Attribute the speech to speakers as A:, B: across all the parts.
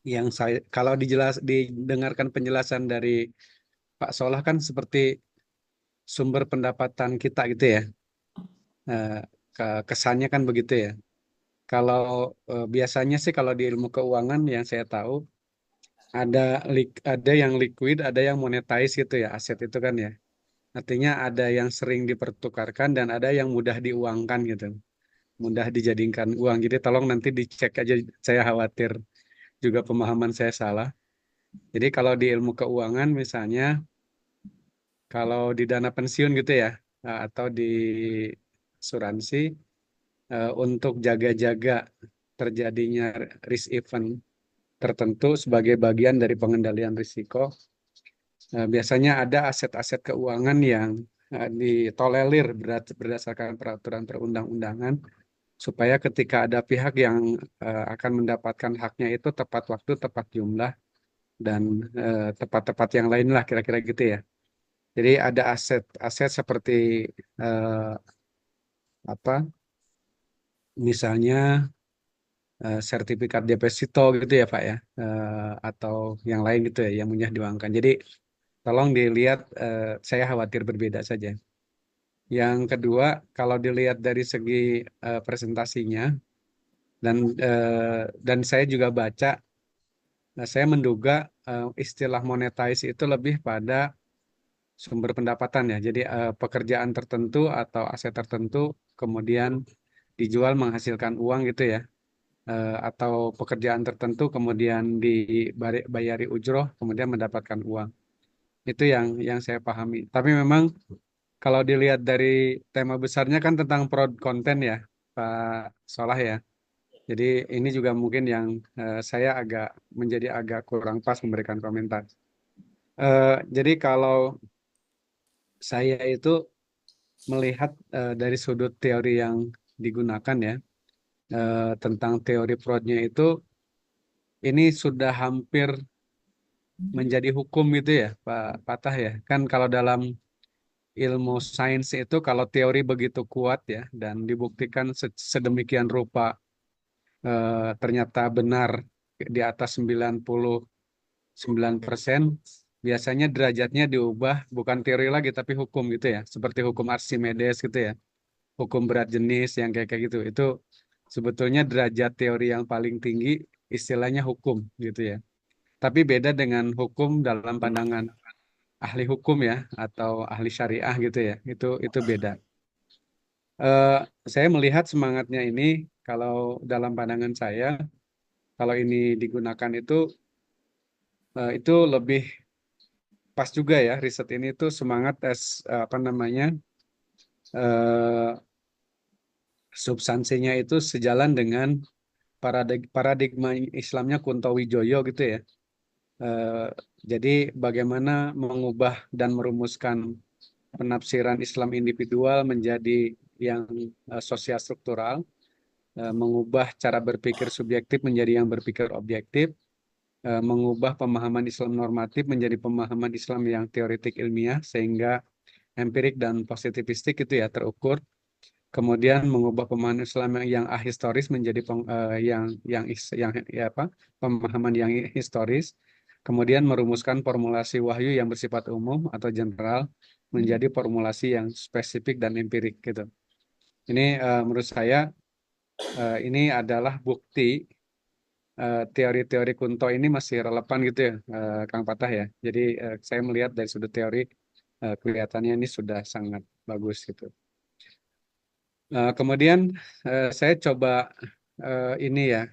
A: Yang saya kalau didengarkan penjelasan dari Pak Solah kan seperti sumber pendapatan kita gitu ya. Eh, Kesannya kan begitu ya. Kalau biasanya sih kalau di ilmu keuangan yang saya tahu ada yang liquid, ada yang monetize gitu ya, aset itu kan ya. Artinya ada yang sering dipertukarkan dan ada yang mudah diuangkan gitu, mudah dijadikan uang. Jadi tolong nanti dicek aja, saya khawatir juga pemahaman saya salah. Jadi kalau di ilmu keuangan misalnya, kalau di dana pensiun gitu ya, atau di asuransi, untuk jaga-jaga terjadinya risk event tertentu sebagai bagian dari pengendalian risiko, biasanya ada aset-aset keuangan yang ditolerir berdasarkan peraturan perundang-undangan supaya ketika ada pihak yang akan mendapatkan haknya itu tepat waktu, tepat jumlah, dan tepat-tepat yang lain lah kira-kira gitu ya. Jadi ada aset-aset seperti eh, apa, misalnya sertifikat deposito gitu ya Pak ya, atau yang lain gitu ya yang mudah diuangkan. Jadi tolong dilihat, saya khawatir berbeda saja. Yang kedua, kalau dilihat dari segi presentasinya dan saya juga baca, saya menduga istilah monetize itu lebih pada sumber pendapatan ya. Jadi pekerjaan tertentu atau aset tertentu kemudian dijual menghasilkan uang gitu ya. Atau pekerjaan tertentu kemudian dibayari ujroh kemudian mendapatkan uang. Itu yang saya pahami. Tapi memang kalau dilihat dari tema besarnya kan tentang fraud konten ya, Pak Solah ya. Jadi ini juga mungkin yang saya menjadi agak kurang pas memberikan komentar. Jadi kalau saya itu melihat dari sudut teori yang digunakan ya, tentang teori fraudnya itu, ini sudah hampir menjadi hukum gitu ya Pak Patah ya. Kan kalau dalam ilmu sains itu kalau teori begitu kuat ya dan dibuktikan sedemikian rupa, ternyata benar di atas 99%, biasanya derajatnya diubah bukan teori lagi tapi hukum gitu ya. Seperti hukum Archimedes gitu ya. Hukum berat jenis yang kayak gitu. Itu sebetulnya derajat teori yang paling tinggi, istilahnya hukum gitu ya. Tapi beda dengan hukum dalam pandangan ahli hukum ya atau ahli syariah gitu ya. Itu beda. Eh, saya melihat semangatnya ini, kalau dalam pandangan saya, kalau ini digunakan itu lebih pas juga ya. Riset ini tuh semangat apa namanya, eh, substansinya itu sejalan dengan paradigma Islamnya Kunto Wijoyo gitu ya. Eh, jadi bagaimana mengubah dan merumuskan penafsiran Islam individual menjadi yang sosial struktural, mengubah cara berpikir subjektif menjadi yang berpikir objektif, mengubah pemahaman Islam normatif menjadi pemahaman Islam yang teoretik ilmiah sehingga empirik dan positivistik itu ya terukur. Kemudian mengubah pemahaman Islam yang ahistoris menjadi ya apa, pemahaman yang historis. Kemudian merumuskan formulasi wahyu yang bersifat umum atau general menjadi formulasi yang spesifik dan empirik gitu. Ini menurut saya ini adalah bukti teori-teori Kunto ini masih relevan gitu ya, Kang Patah ya. Jadi saya melihat dari sudut teori, kelihatannya ini sudah sangat bagus gitu. Kemudian saya coba ini ya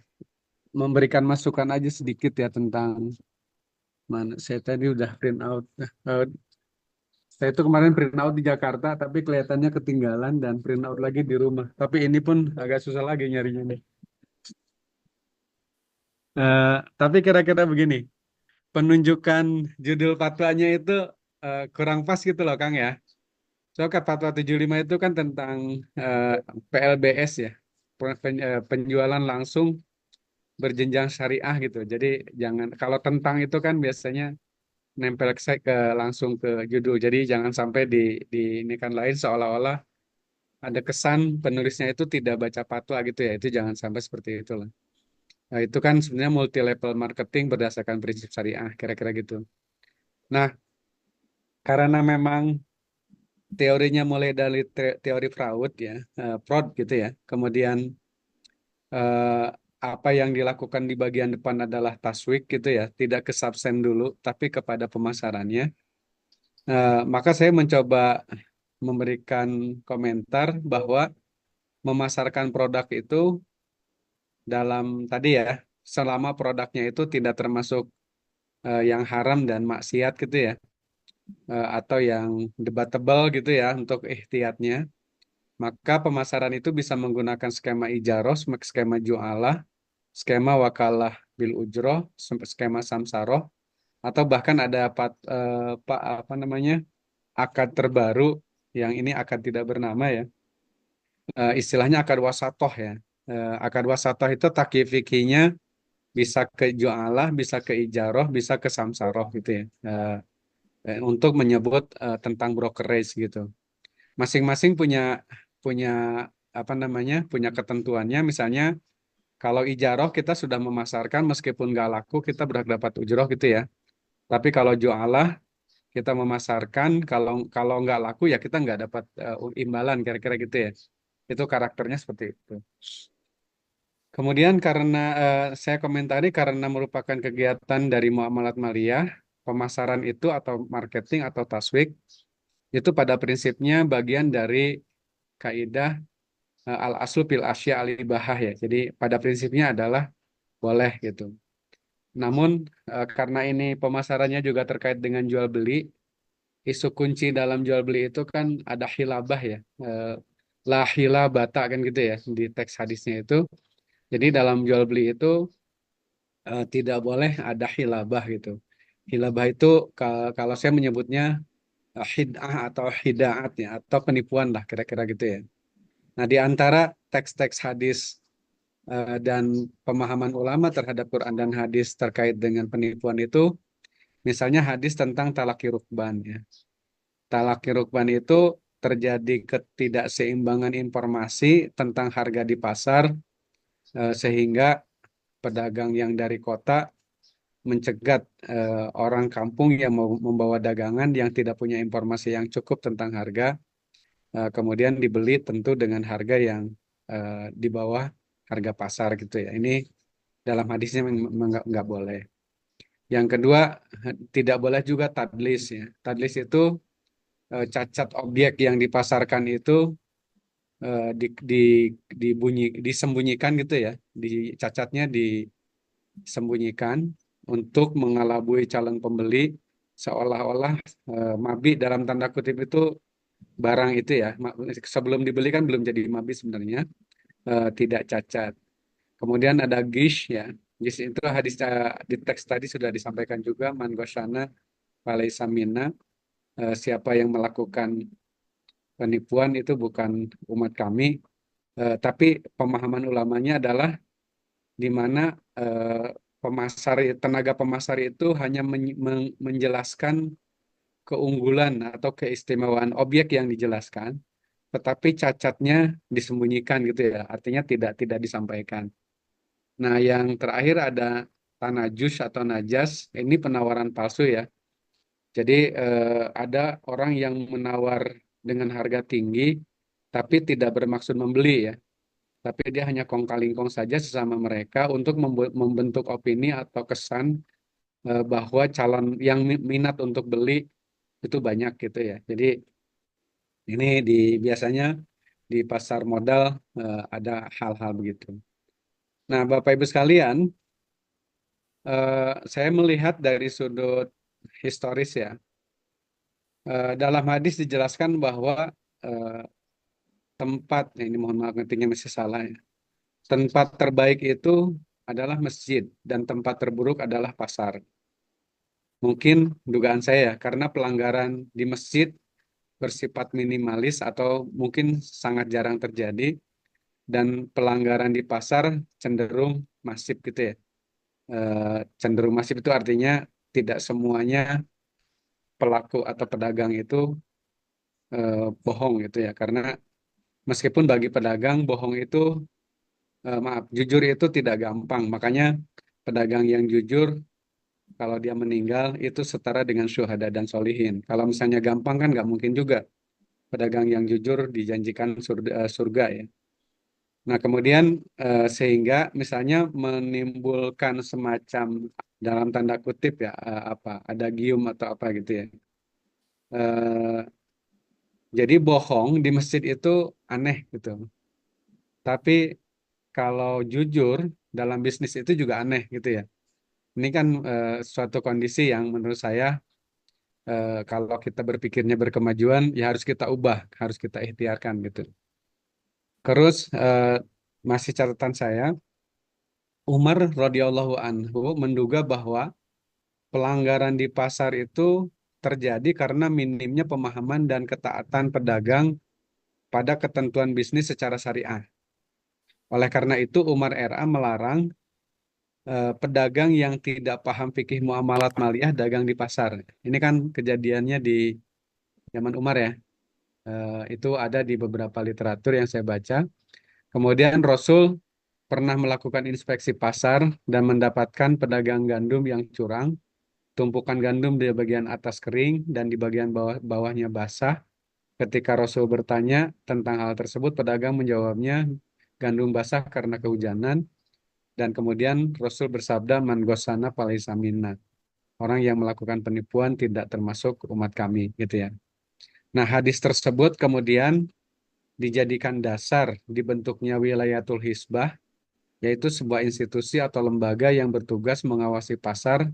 A: memberikan masukan aja sedikit ya tentang mana saya tadi udah print out. Eh, saya itu kemarin print out di Jakarta tapi kelihatannya ketinggalan dan print out lagi di rumah. Tapi ini pun agak susah lagi nyarinya nih. Eh, tapi kira-kira begini, penunjukan judul fatwanya itu kurang pas gitu loh Kang ya. Soalnya Fatwa 75 itu kan tentang eh, PLBS ya, penjualan langsung berjenjang syariah gitu. Jadi jangan, kalau tentang itu kan biasanya nempel langsung ke judul. Jadi jangan sampai di ini kan lain seolah-olah ada kesan penulisnya itu tidak baca fatwa gitu ya. Itu jangan sampai seperti itulah. Nah, itu kan sebenarnya multi level marketing berdasarkan prinsip syariah, kira-kira gitu. Nah, karena memang teorinya mulai dari teori Freud ya, Freud gitu ya. Kemudian eh, apa yang dilakukan di bagian depan adalah taswik gitu ya, tidak ke subsen dulu, tapi kepada pemasarannya. Maka saya mencoba memberikan komentar bahwa memasarkan produk itu dalam tadi ya, selama produknya itu tidak termasuk yang haram dan maksiat gitu ya, atau yang debatable gitu ya untuk ihtiyatnya. Maka pemasaran itu bisa menggunakan skema ijaroh, skema jualah, skema wakalah bil ujroh, skema samsaroh, atau bahkan ada apa namanya akad terbaru yang ini akad tidak bernama ya. Istilahnya akad wasatoh ya. Akad wasatoh itu takyif fikihnya bisa ke jualah, bisa ke ijaroh, bisa ke samsaroh gitu ya. Untuk menyebut tentang brokerage gitu. Masing-masing punya punya apa namanya punya ketentuannya. Misalnya kalau ijaroh kita sudah memasarkan meskipun nggak laku kita berhak dapat ujroh gitu ya. Tapi kalau jualah kita memasarkan kalau nggak laku ya kita nggak dapat imbalan kira-kira gitu ya. Itu karakternya seperti itu. Kemudian karena saya komentari karena merupakan kegiatan dari muamalat maliyah, pemasaran itu atau marketing atau taswik itu pada prinsipnya bagian dari kaidah al aslu fil asya al ibahah ya. Jadi pada prinsipnya adalah boleh gitu. Namun karena ini pemasarannya juga terkait dengan jual beli, isu kunci dalam jual beli itu kan ada hilabah ya. La hilabata kan gitu ya di teks hadisnya itu. Jadi dalam jual beli itu tidak boleh ada hilabah gitu. Hilabah itu kalau saya menyebutnya hid'ah atau hidaat ya atau penipuan lah kira-kira gitu ya. Nah, di antara teks-teks hadis dan pemahaman ulama terhadap Quran dan hadis terkait dengan penipuan itu, misalnya hadis tentang talaki rukban ya. Talaki rukban itu terjadi ketidakseimbangan informasi tentang harga di pasar sehingga pedagang yang dari kota mencegat orang kampung yang mau membawa dagangan yang tidak punya informasi yang cukup tentang harga, kemudian dibeli tentu dengan harga yang di bawah harga pasar gitu ya. Ini dalam hadisnya nggak boleh. Yang kedua, tidak boleh juga tadlis ya. Tadlis itu cacat objek yang dipasarkan itu eh, di, di, disembunyikan gitu ya. Cacatnya disembunyikan untuk mengelabui calon pembeli seolah-olah mabik dalam tanda kutip itu barang itu ya sebelum dibeli kan belum jadi mabik sebenarnya tidak cacat. Kemudian ada gish ya. Gish itu hadis di teks tadi sudah disampaikan juga man ghasyana falaysa minna. Siapa yang melakukan penipuan itu bukan umat kami. Tapi pemahaman ulamanya adalah di mana eh, tenaga pemasar itu hanya menjelaskan keunggulan atau keistimewaan objek yang dijelaskan, tetapi cacatnya disembunyikan gitu ya, artinya tidak disampaikan. Nah, yang terakhir ada tanajus atau najas, ini penawaran palsu ya. Jadi ada orang yang menawar dengan harga tinggi, tapi tidak bermaksud membeli ya. Tapi dia hanya kong kali kong saja sesama mereka untuk membentuk opini atau kesan bahwa calon yang minat untuk beli itu banyak gitu ya. Jadi ini biasanya di pasar modal ada hal-hal begitu. Nah, Bapak Ibu sekalian, saya melihat dari sudut historis ya. Dalam hadis dijelaskan bahwa eh, tempat, ini mohon maaf ngetiknya masih salah ya. Tempat terbaik itu adalah masjid dan tempat terburuk adalah pasar. Mungkin dugaan saya ya, karena pelanggaran di masjid bersifat minimalis atau mungkin sangat jarang terjadi dan pelanggaran di pasar cenderung masif gitu ya. Cenderung masif itu artinya tidak semuanya pelaku atau pedagang itu bohong gitu ya. Karena meskipun bagi pedagang bohong itu maaf, jujur itu tidak gampang. Makanya pedagang yang jujur kalau dia meninggal itu setara dengan syuhada dan solihin. Kalau misalnya gampang kan nggak mungkin juga pedagang yang jujur dijanjikan surga, surga ya. Nah kemudian sehingga misalnya menimbulkan semacam dalam tanda kutip ya apa ada gium atau apa gitu ya. Eh, jadi bohong di masjid itu aneh gitu. Tapi kalau jujur dalam bisnis itu juga aneh gitu ya. Ini kan suatu kondisi yang menurut saya kalau kita berpikirnya berkemajuan ya harus kita ubah, harus kita ikhtiarkan gitu. Terus masih catatan saya, Umar radhiyallahu anhu menduga bahwa pelanggaran di pasar itu terjadi karena minimnya pemahaman dan ketaatan pedagang pada ketentuan bisnis secara syariah. Oleh karena itu Umar RA melarang pedagang yang tidak paham fikih muamalat maliyah dagang di pasar. Ini kan kejadiannya di zaman Umar ya. Itu ada di beberapa literatur yang saya baca. Kemudian Rasul pernah melakukan inspeksi pasar dan mendapatkan pedagang gandum yang curang, tumpukan gandum di bagian atas kering dan di bagian bawahnya basah. Ketika Rasul bertanya tentang hal tersebut, pedagang menjawabnya gandum basah karena kehujanan. Dan kemudian Rasul bersabda, Man gosana falaysa minna. Orang yang melakukan penipuan tidak termasuk umat kami, gitu ya. Nah, hadis tersebut kemudian dijadikan dasar dibentuknya wilayatul hisbah, yaitu sebuah institusi atau lembaga yang bertugas mengawasi pasar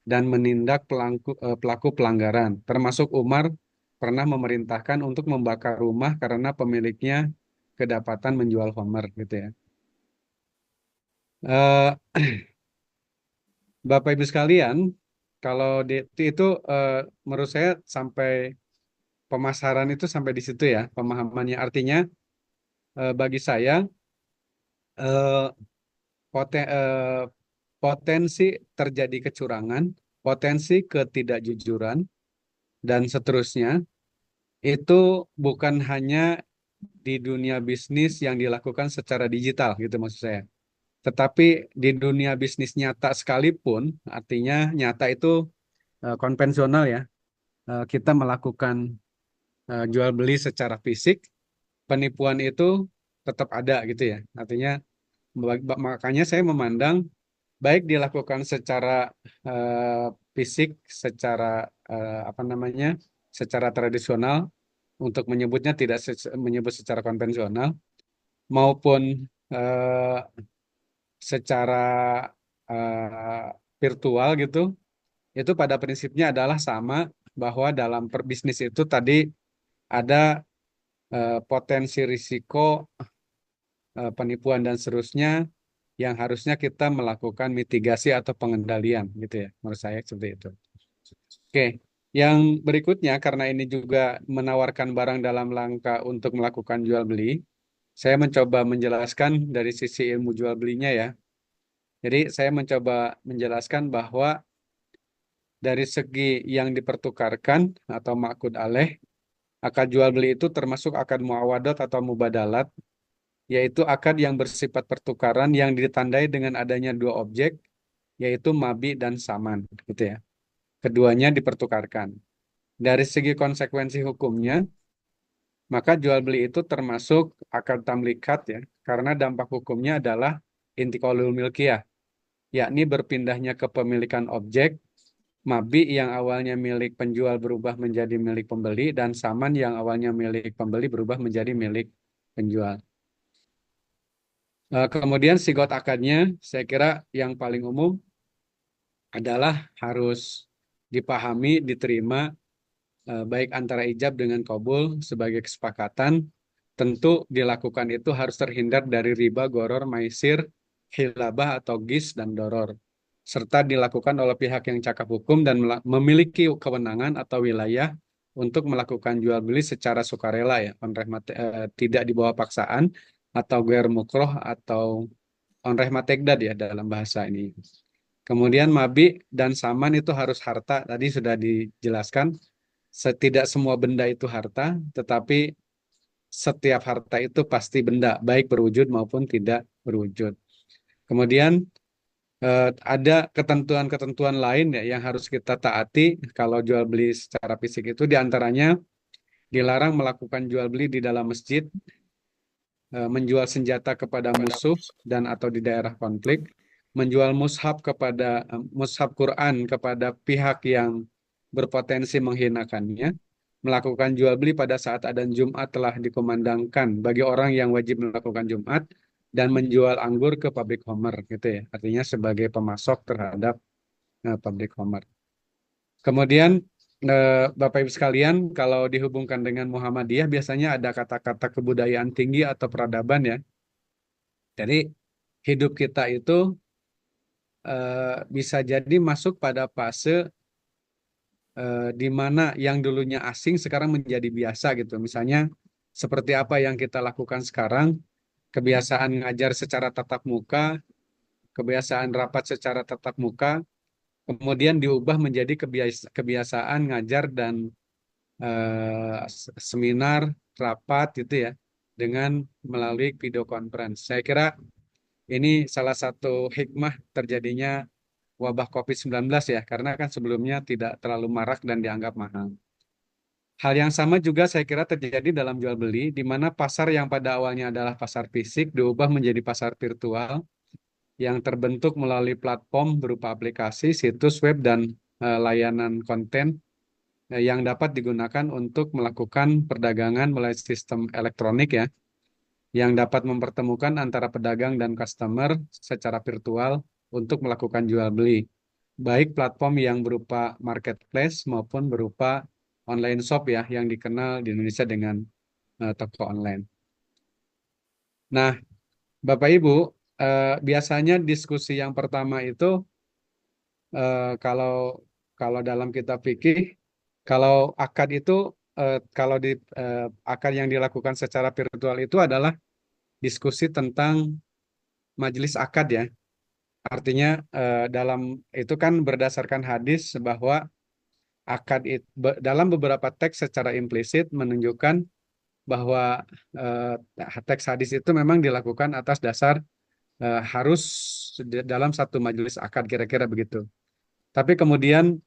A: dan menindak pelaku pelanggaran. Termasuk Umar pernah memerintahkan untuk membakar rumah karena pemiliknya kedapatan menjual homer, gitu ya. Eh, Bapak Ibu sekalian, kalau itu menurut saya sampai pemasaran itu sampai di situ ya pemahamannya. Artinya bagi saya eh, potensi terjadi kecurangan, potensi ketidakjujuran dan seterusnya itu bukan hanya di dunia bisnis yang dilakukan secara digital gitu maksud saya. Tetapi di dunia bisnis nyata sekalipun, artinya nyata itu konvensional ya. Kita melakukan jual beli secara fisik, penipuan itu tetap ada gitu ya. Artinya makanya saya memandang baik dilakukan secara eh, fisik, secara apa namanya, secara tradisional untuk menyebutnya tidak menyebut secara konvensional maupun eh, secara virtual gitu, itu pada prinsipnya adalah sama bahwa dalam perbisnis itu tadi ada potensi risiko penipuan dan seterusnya yang harusnya kita melakukan mitigasi atau pengendalian gitu ya menurut saya seperti itu. Oke, yang berikutnya karena ini juga menawarkan barang dalam rangka untuk melakukan jual beli, saya mencoba menjelaskan dari sisi ilmu jual belinya ya. Jadi saya mencoba menjelaskan bahwa dari segi yang dipertukarkan atau makud alaih, akad jual beli itu termasuk akad muawadat atau mubadalat, yaitu akad yang bersifat pertukaran yang ditandai dengan adanya dua objek, yaitu mabi dan saman, gitu ya. Keduanya dipertukarkan. Dari segi konsekuensi hukumnya, maka jual beli itu termasuk akad tamlikat ya, karena dampak hukumnya adalah intiqalul milkiyah, yakni berpindahnya kepemilikan objek, mabi yang awalnya milik penjual berubah menjadi milik pembeli, dan saman yang awalnya milik pembeli berubah menjadi milik penjual. Kemudian sigot akadnya, saya kira yang paling umum adalah harus dipahami, diterima, baik antara ijab dengan kabul sebagai kesepakatan. Tentu dilakukan itu harus terhindar dari riba, goror, maisir, hilabah atau gis dan doror. Serta dilakukan oleh pihak yang cakap hukum dan memiliki kewenangan atau wilayah untuk melakukan jual beli secara sukarela ya, tidak di bawah paksaan atau guer mukroh atau onreh tegdad ya dalam bahasa ini. Kemudian mabi dan saman itu harus harta. Tadi sudah dijelaskan, tidak semua benda itu harta, tetapi setiap harta itu pasti benda, baik berwujud maupun tidak berwujud. Kemudian ada ketentuan-ketentuan lain ya yang harus kita taati kalau jual beli secara fisik itu, diantaranya dilarang melakukan jual beli di dalam masjid, menjual senjata kepada musuh dan atau di daerah konflik, menjual mushaf Quran kepada pihak yang berpotensi menghinakannya, melakukan jual beli pada saat adzan Jumat telah dikumandangkan bagi orang yang wajib melakukan Jumat, dan menjual anggur ke pabrik homer gitu ya. Artinya sebagai pemasok terhadap pabrik homer. Kemudian Bapak Ibu sekalian, kalau dihubungkan dengan Muhammadiyah biasanya ada kata-kata kebudayaan tinggi atau peradaban ya. Jadi hidup kita itu bisa jadi masuk pada fase di mana yang dulunya asing sekarang menjadi biasa gitu. Misalnya seperti apa yang kita lakukan sekarang, kebiasaan ngajar secara tatap muka, kebiasaan rapat secara tatap muka, kemudian diubah menjadi kebiasaan ngajar dan seminar, rapat gitu ya, dengan melalui video conference. Saya kira ini salah satu hikmah terjadinya wabah COVID-19 ya, karena kan sebelumnya tidak terlalu marak dan dianggap mahal. Hal yang sama juga saya kira terjadi dalam jual beli, di mana pasar yang pada awalnya adalah pasar fisik diubah menjadi pasar virtual yang terbentuk melalui platform berupa aplikasi, situs web, dan layanan konten yang dapat digunakan untuk melakukan perdagangan melalui sistem elektronik ya, yang dapat mempertemukan antara pedagang dan customer secara virtual untuk melakukan jual beli, baik platform yang berupa marketplace maupun berupa online shop ya, yang dikenal di Indonesia dengan toko online. Nah, Bapak Ibu, biasanya diskusi yang pertama itu kalau kalau dalam kitab fikih, kalau akad itu kalau di akad yang dilakukan secara virtual itu adalah diskusi tentang majelis akad ya. Artinya dalam itu kan berdasarkan hadis bahwa dalam beberapa teks secara implisit menunjukkan bahwa teks hadis itu memang dilakukan atas dasar harus dalam satu majelis akad kira-kira begitu. Tapi kemudian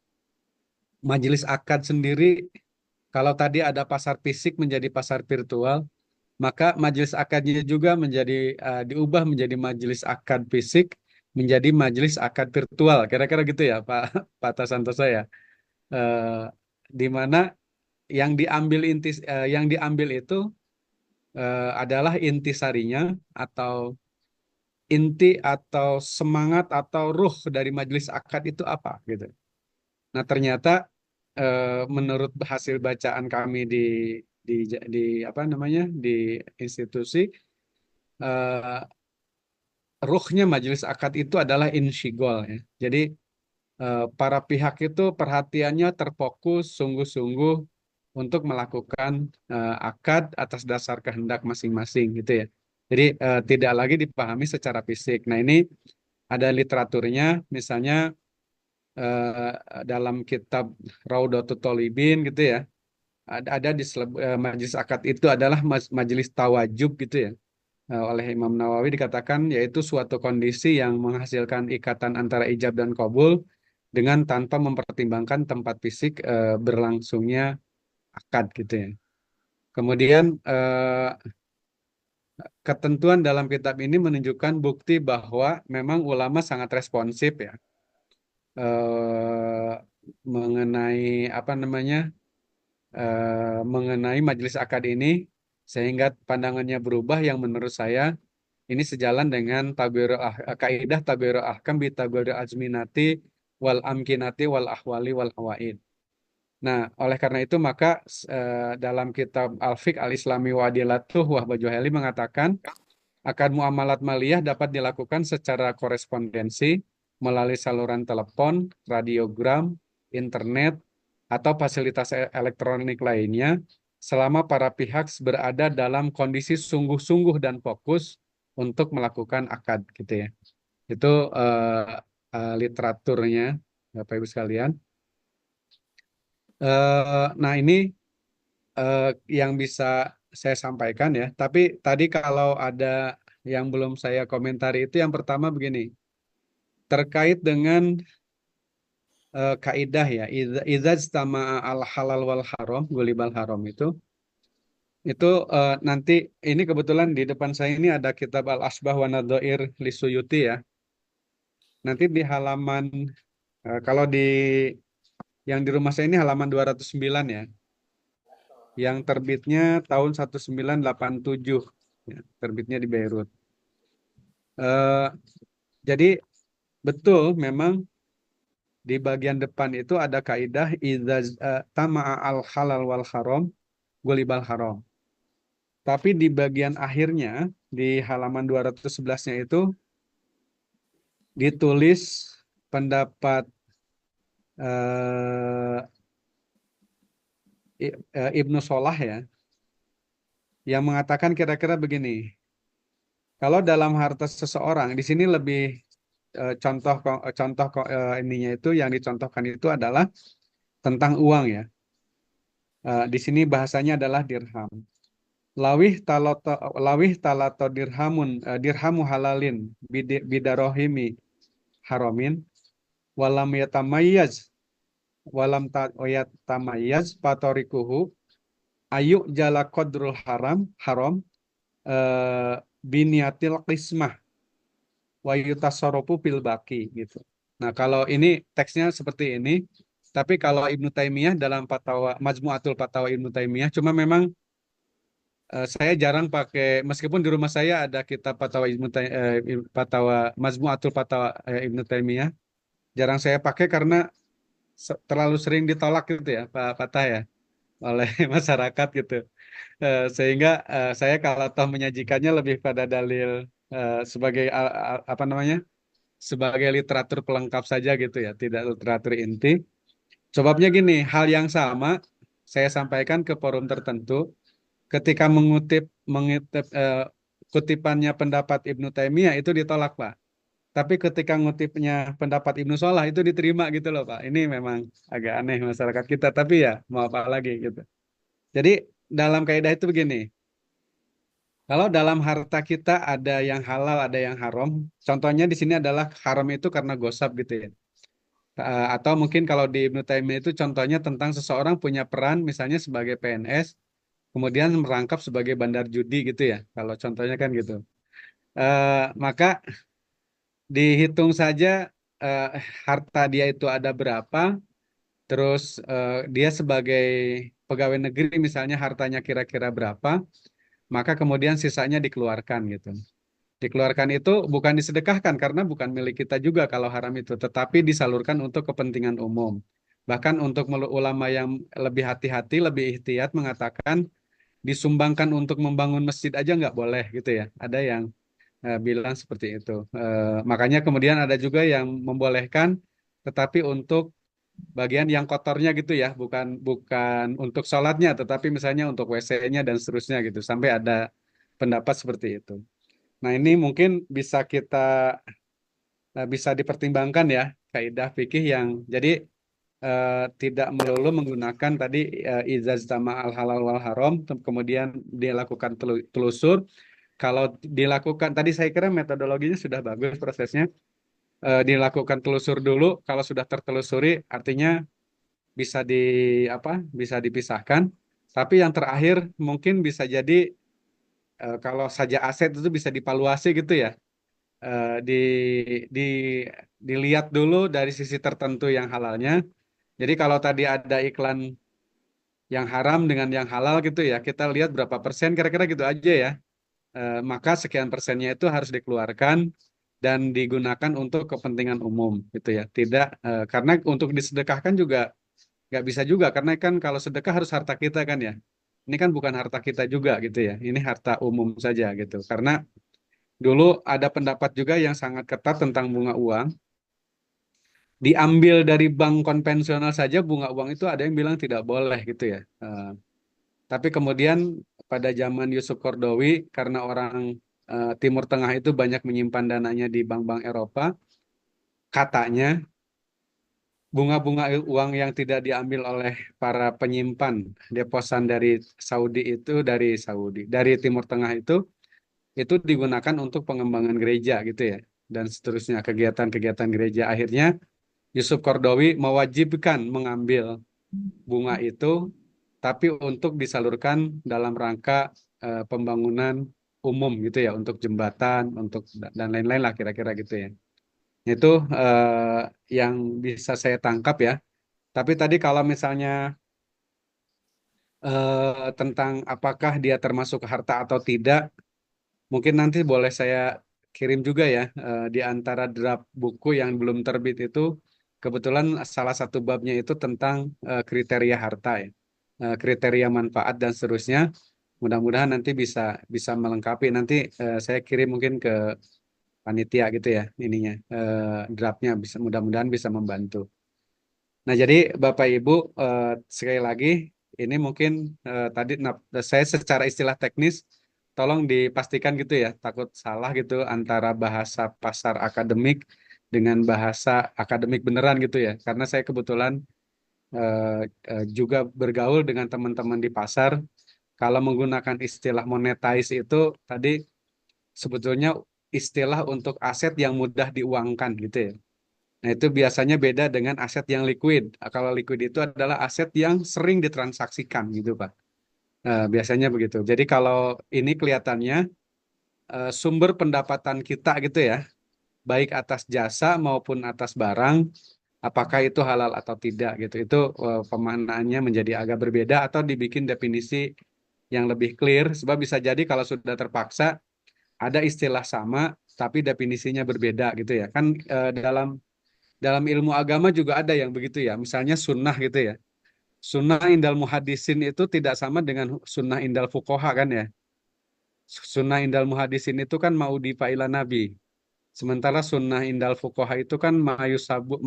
A: majelis akad sendiri, kalau tadi ada pasar fisik menjadi pasar virtual, maka majelis akadnya juga diubah menjadi majelis akad fisik menjadi majelis akad virtual. Kira-kira gitu ya, Pak Pak Santoso ya. Eh, di mana yang diambil itu adalah intisarinya atau inti atau semangat atau ruh dari majelis akad itu apa gitu. Nah, ternyata menurut hasil bacaan kami di di apa namanya di institusi, eh, ruhnya majelis akad itu adalah insyigol ya. Jadi para pihak itu perhatiannya terfokus sungguh-sungguh untuk melakukan akad atas dasar kehendak masing-masing gitu ya. Jadi tidak lagi dipahami secara fisik. Nah, ini ada literaturnya, misalnya dalam kitab Raudatul Thalibin gitu ya. Ada majelis akad itu adalah majelis tawajub gitu ya. Oleh Imam Nawawi dikatakan yaitu suatu kondisi yang menghasilkan ikatan antara ijab dan qabul dengan tanpa mempertimbangkan tempat fisik berlangsungnya akad gitu ya. Kemudian ketentuan dalam kitab ini menunjukkan bukti bahwa memang ulama sangat responsif ya, eh, mengenai apa namanya mengenai majelis akad ini, sehingga pandangannya berubah yang menurut saya ini sejalan dengan kaidah tabirul ahkam bi tabirul azminati wal amkinati wal ahwali wal awaid. Nah, oleh karena itu maka dalam kitab Al-Fiqh Al-Islami wa Adilatuh Wahbah Juhaili mengatakan akad muamalat maliyah dapat dilakukan secara korespondensi melalui saluran telepon, radiogram, internet, atau fasilitas elektronik lainnya selama para pihak berada dalam kondisi sungguh-sungguh dan fokus untuk melakukan akad gitu ya. Itu literaturnya Bapak Ibu sekalian. Nah, ini yang bisa saya sampaikan ya. Tapi tadi kalau ada yang belum saya komentari itu yang pertama begini, terkait dengan kaidah ya, idza ijtama'a al halal wal haram, gulibal haram itu nanti ini kebetulan di depan saya ini ada kitab Al Asbah wa Nadhair li Suyuti ya. Nanti di halaman kalau di yang di rumah saya ini halaman 209 ya, yang terbitnya tahun 1987 ya, terbitnya di Beirut. Eh, jadi betul memang di bagian depan itu ada kaidah idza tama'a al halal wal haram gulibal haram. Tapi di bagian akhirnya di halaman 211-nya itu ditulis pendapat eh, Ibnu Solah ya yang mengatakan kira-kira begini. Kalau dalam harta seseorang di sini lebih ininya itu yang dicontohkan itu adalah tentang uang ya. Di sini bahasanya adalah dirham. Lawih talato dirhamu halalin bidarohimi haramin walam yatamayyaz yatamayyaz patorikuhu ayuk jala qadrul haram eh, biniatil qismah wa yutasarrafu fil baqi gitu. Nah, kalau ini teksnya seperti ini, tapi kalau Ibnu Taimiyah dalam fatwa Majmu'atul Fatawa Ibnu Taimiyah cuma memang saya jarang pakai meskipun di rumah saya ada kitab Fatwa Fatwa Majmu'atul Fatawa Ibnu Taimiyah, jarang saya pakai karena terlalu sering ditolak gitu ya, Pak Fatah ya, oleh masyarakat gitu. Sehingga saya kalau toh menyajikannya lebih pada dalil sebagai apa namanya? Sebagai literatur pelengkap saja gitu ya, tidak literatur inti. Sebabnya gini, hal yang sama saya sampaikan ke forum tertentu ketika mengutip kutipannya pendapat Ibnu Taimiyah itu ditolak, Pak. Tapi ketika ngutipnya pendapat Ibnu Salah itu diterima gitu loh, Pak. Ini memang agak aneh masyarakat kita, tapi ya mau apa lagi gitu. Jadi dalam kaidah itu begini, kalau dalam harta kita ada yang halal, ada yang haram. Contohnya di sini adalah haram itu karena gosap gitu ya. Atau mungkin kalau di Ibnu Taimiyah itu contohnya tentang seseorang punya peran misalnya sebagai PNS, kemudian merangkap sebagai bandar judi gitu ya. Kalau contohnya kan gitu. Maka dihitung saja eh, harta dia itu ada berapa, terus dia sebagai pegawai negeri misalnya hartanya kira-kira berapa, maka kemudian sisanya dikeluarkan gitu. Dikeluarkan itu bukan disedekahkan karena bukan milik kita juga kalau haram itu, tetapi disalurkan untuk kepentingan umum. Bahkan untuk ulama yang lebih hati-hati, lebih ihtiyat mengatakan disumbangkan untuk membangun masjid aja nggak boleh gitu ya. Ada yang bilang seperti itu. Makanya kemudian ada juga yang membolehkan, tetapi untuk bagian yang kotornya gitu ya, bukan bukan untuk sholatnya, tetapi misalnya untuk WC-nya dan seterusnya gitu. Sampai ada pendapat seperti itu. Nah, ini mungkin bisa kita bisa dipertimbangkan ya kaidah fikih yang jadi eh, tidak melulu menggunakan tadi izaz sama al halal wal haram kemudian dilakukan telusur. Kalau dilakukan tadi saya kira metodologinya sudah bagus prosesnya. Dilakukan telusur dulu, kalau sudah tertelusuri artinya bisa di apa? Bisa dipisahkan. Tapi yang terakhir mungkin bisa jadi kalau saja aset itu bisa divaluasi gitu ya. Di di dilihat dulu dari sisi tertentu yang halalnya. Jadi kalau tadi ada iklan yang haram dengan yang halal gitu ya, kita lihat berapa persen kira-kira gitu aja ya. Maka sekian persennya itu harus dikeluarkan dan digunakan untuk kepentingan umum gitu ya. Tidak karena untuk disedekahkan juga nggak bisa juga karena kan kalau sedekah harus harta kita kan ya. Ini kan bukan harta kita juga gitu ya. Ini harta umum saja gitu. Karena dulu ada pendapat juga yang sangat ketat tentang bunga uang. Diambil dari bank konvensional saja bunga uang itu ada yang bilang tidak boleh gitu ya. Tapi kemudian pada zaman Yusuf Qaradawi karena orang Timur Tengah itu banyak menyimpan dananya di bank-bank Eropa, katanya bunga-bunga uang yang tidak diambil oleh para penyimpan deposan dari Saudi itu dari Timur Tengah itu digunakan untuk pengembangan gereja gitu ya dan seterusnya kegiatan-kegiatan gereja. Akhirnya Yusuf Qaradawi mewajibkan mengambil bunga itu tapi untuk disalurkan dalam rangka pembangunan umum gitu ya untuk jembatan untuk dan lain-lain lah kira-kira gitu ya. Itu yang bisa saya tangkap ya. Tapi tadi kalau misalnya tentang apakah dia termasuk harta atau tidak, mungkin nanti boleh saya kirim juga ya di antara draft buku yang belum terbit itu kebetulan salah satu babnya itu tentang kriteria harta ya, kriteria manfaat dan seterusnya. Mudah-mudahan nanti bisa bisa melengkapi. Nanti saya kirim mungkin ke panitia gitu ya ininya draftnya bisa mudah-mudahan bisa membantu. Nah, jadi Bapak Ibu sekali lagi ini mungkin tadi saya secara istilah teknis tolong dipastikan gitu ya, takut salah gitu antara bahasa pasar akademik dengan bahasa akademik beneran gitu ya. Karena saya kebetulan eh, juga bergaul dengan teman-teman di pasar. Kalau menggunakan istilah monetize itu tadi sebetulnya istilah untuk aset yang mudah diuangkan gitu ya. Nah, itu biasanya beda dengan aset yang liquid. Kalau liquid itu adalah aset yang sering ditransaksikan gitu, Pak. Biasanya begitu. Jadi kalau ini kelihatannya sumber pendapatan kita gitu ya, baik atas jasa maupun atas barang, apakah itu halal atau tidak gitu. Itu pemaknaannya menjadi agak berbeda atau dibikin definisi yang lebih clear. Sebab bisa jadi kalau sudah terpaksa ada istilah sama tapi definisinya berbeda gitu ya. Kan dalam dalam ilmu agama juga ada yang begitu ya. Misalnya sunnah gitu ya. Sunnah indal muhadisin itu tidak sama dengan sunnah indal fuqaha kan ya. Sunnah indal muhadisin itu kan mau fa'ilan Nabi. Sementara sunnah indal fuqaha itu kan mayusabu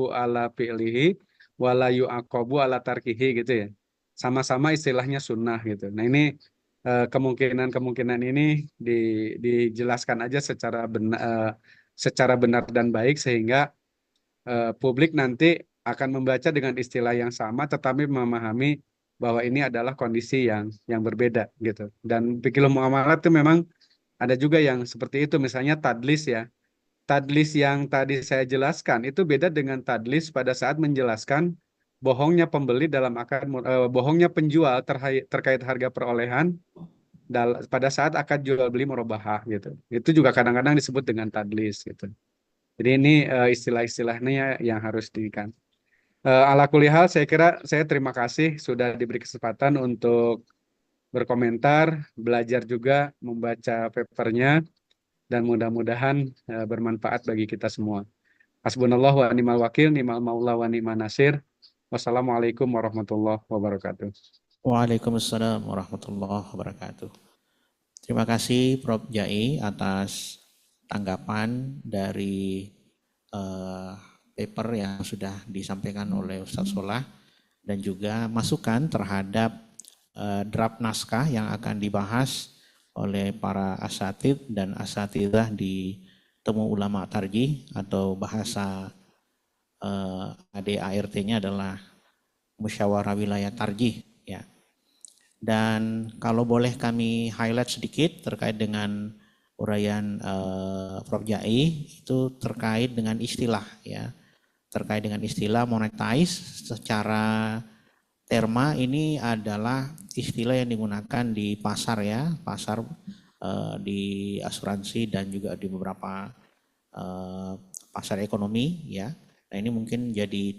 A: ala fi'lihi walayu akobu ala tarkihi gitu ya. Sama-sama istilahnya sunnah gitu. Nah ini kemungkinan-kemungkinan ini dijelaskan aja secara benar dan baik sehingga publik nanti akan membaca dengan istilah yang sama tetapi memahami bahwa ini adalah kondisi yang berbeda gitu. Dan fikih muamalat itu memang ada juga yang seperti itu misalnya tadlis ya. Tadlis yang tadi saya jelaskan itu beda dengan tadlis pada saat menjelaskan bohongnya pembeli dalam bohongnya penjual terkait harga perolehan pada saat akad jual beli murabahah gitu. Itu juga kadang-kadang disebut dengan tadlis gitu. Jadi ini istilah-istilahnya yang harus dikan. Ala kulihal, saya kira saya terima kasih sudah diberi kesempatan untuk berkomentar, belajar juga membaca papernya, dan mudah-mudahan bermanfaat bagi kita semua. Hasbunallah wa ni'mal wakil, ni'mal maula wa ni'mal nasir. Wassalamualaikum warahmatullahi wabarakatuh.
B: Waalaikumsalam warahmatullahi wabarakatuh. Terima kasih Prof. Jai atas tanggapan dari paper yang sudah disampaikan oleh Ustadz Solah dan juga masukan terhadap draft naskah yang akan dibahas oleh para asatid dan asatidah di Temu Ulama Tarjih atau bahasa ADART-nya adalah Musyawarah Wilayah Tarjih ya. Dan kalau boleh kami highlight sedikit terkait dengan uraian Prof. Jai itu terkait dengan istilah ya. Terkait dengan istilah monetize secara terma ini adalah istilah yang digunakan di pasar ya, pasar di asuransi dan juga di beberapa pasar ekonomi ya. Nah ini mungkin jadi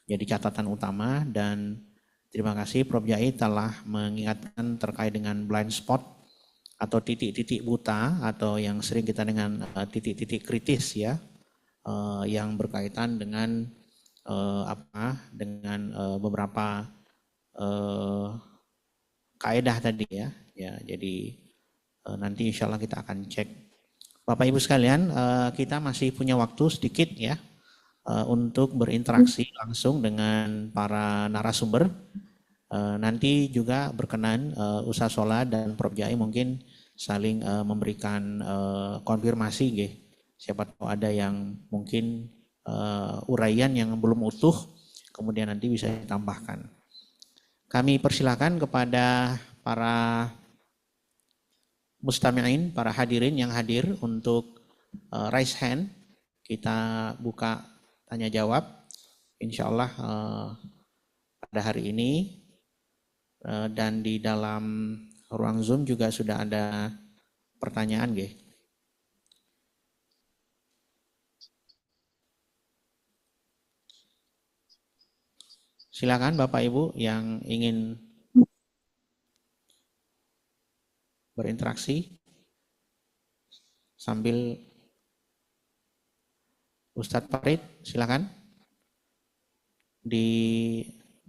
B: jadi catatan utama dan terima kasih Prof. Jai telah mengingatkan terkait dengan blind spot atau titik-titik buta atau yang sering kita dengan titik-titik kritis ya yang berkaitan dengan beberapa kaedah tadi ya. Ya jadi nanti insya Allah kita akan cek. Bapak Ibu sekalian kita masih punya waktu sedikit ya untuk berinteraksi langsung dengan para narasumber. Nanti juga berkenan Ustaz Solah dan Prof. Jai mungkin saling memberikan konfirmasi Siapa tahu ada yang mungkin uraian yang belum utuh, kemudian nanti bisa ditambahkan. Kami persilakan kepada para mustami'in, para hadirin yang hadir untuk raise hand. Kita buka tanya jawab. Insya Allah pada hari ini dan di dalam ruang Zoom juga sudah ada pertanyaan, Ge. Silakan Bapak Ibu yang ingin berinteraksi sambil Ustadz Farid, silakan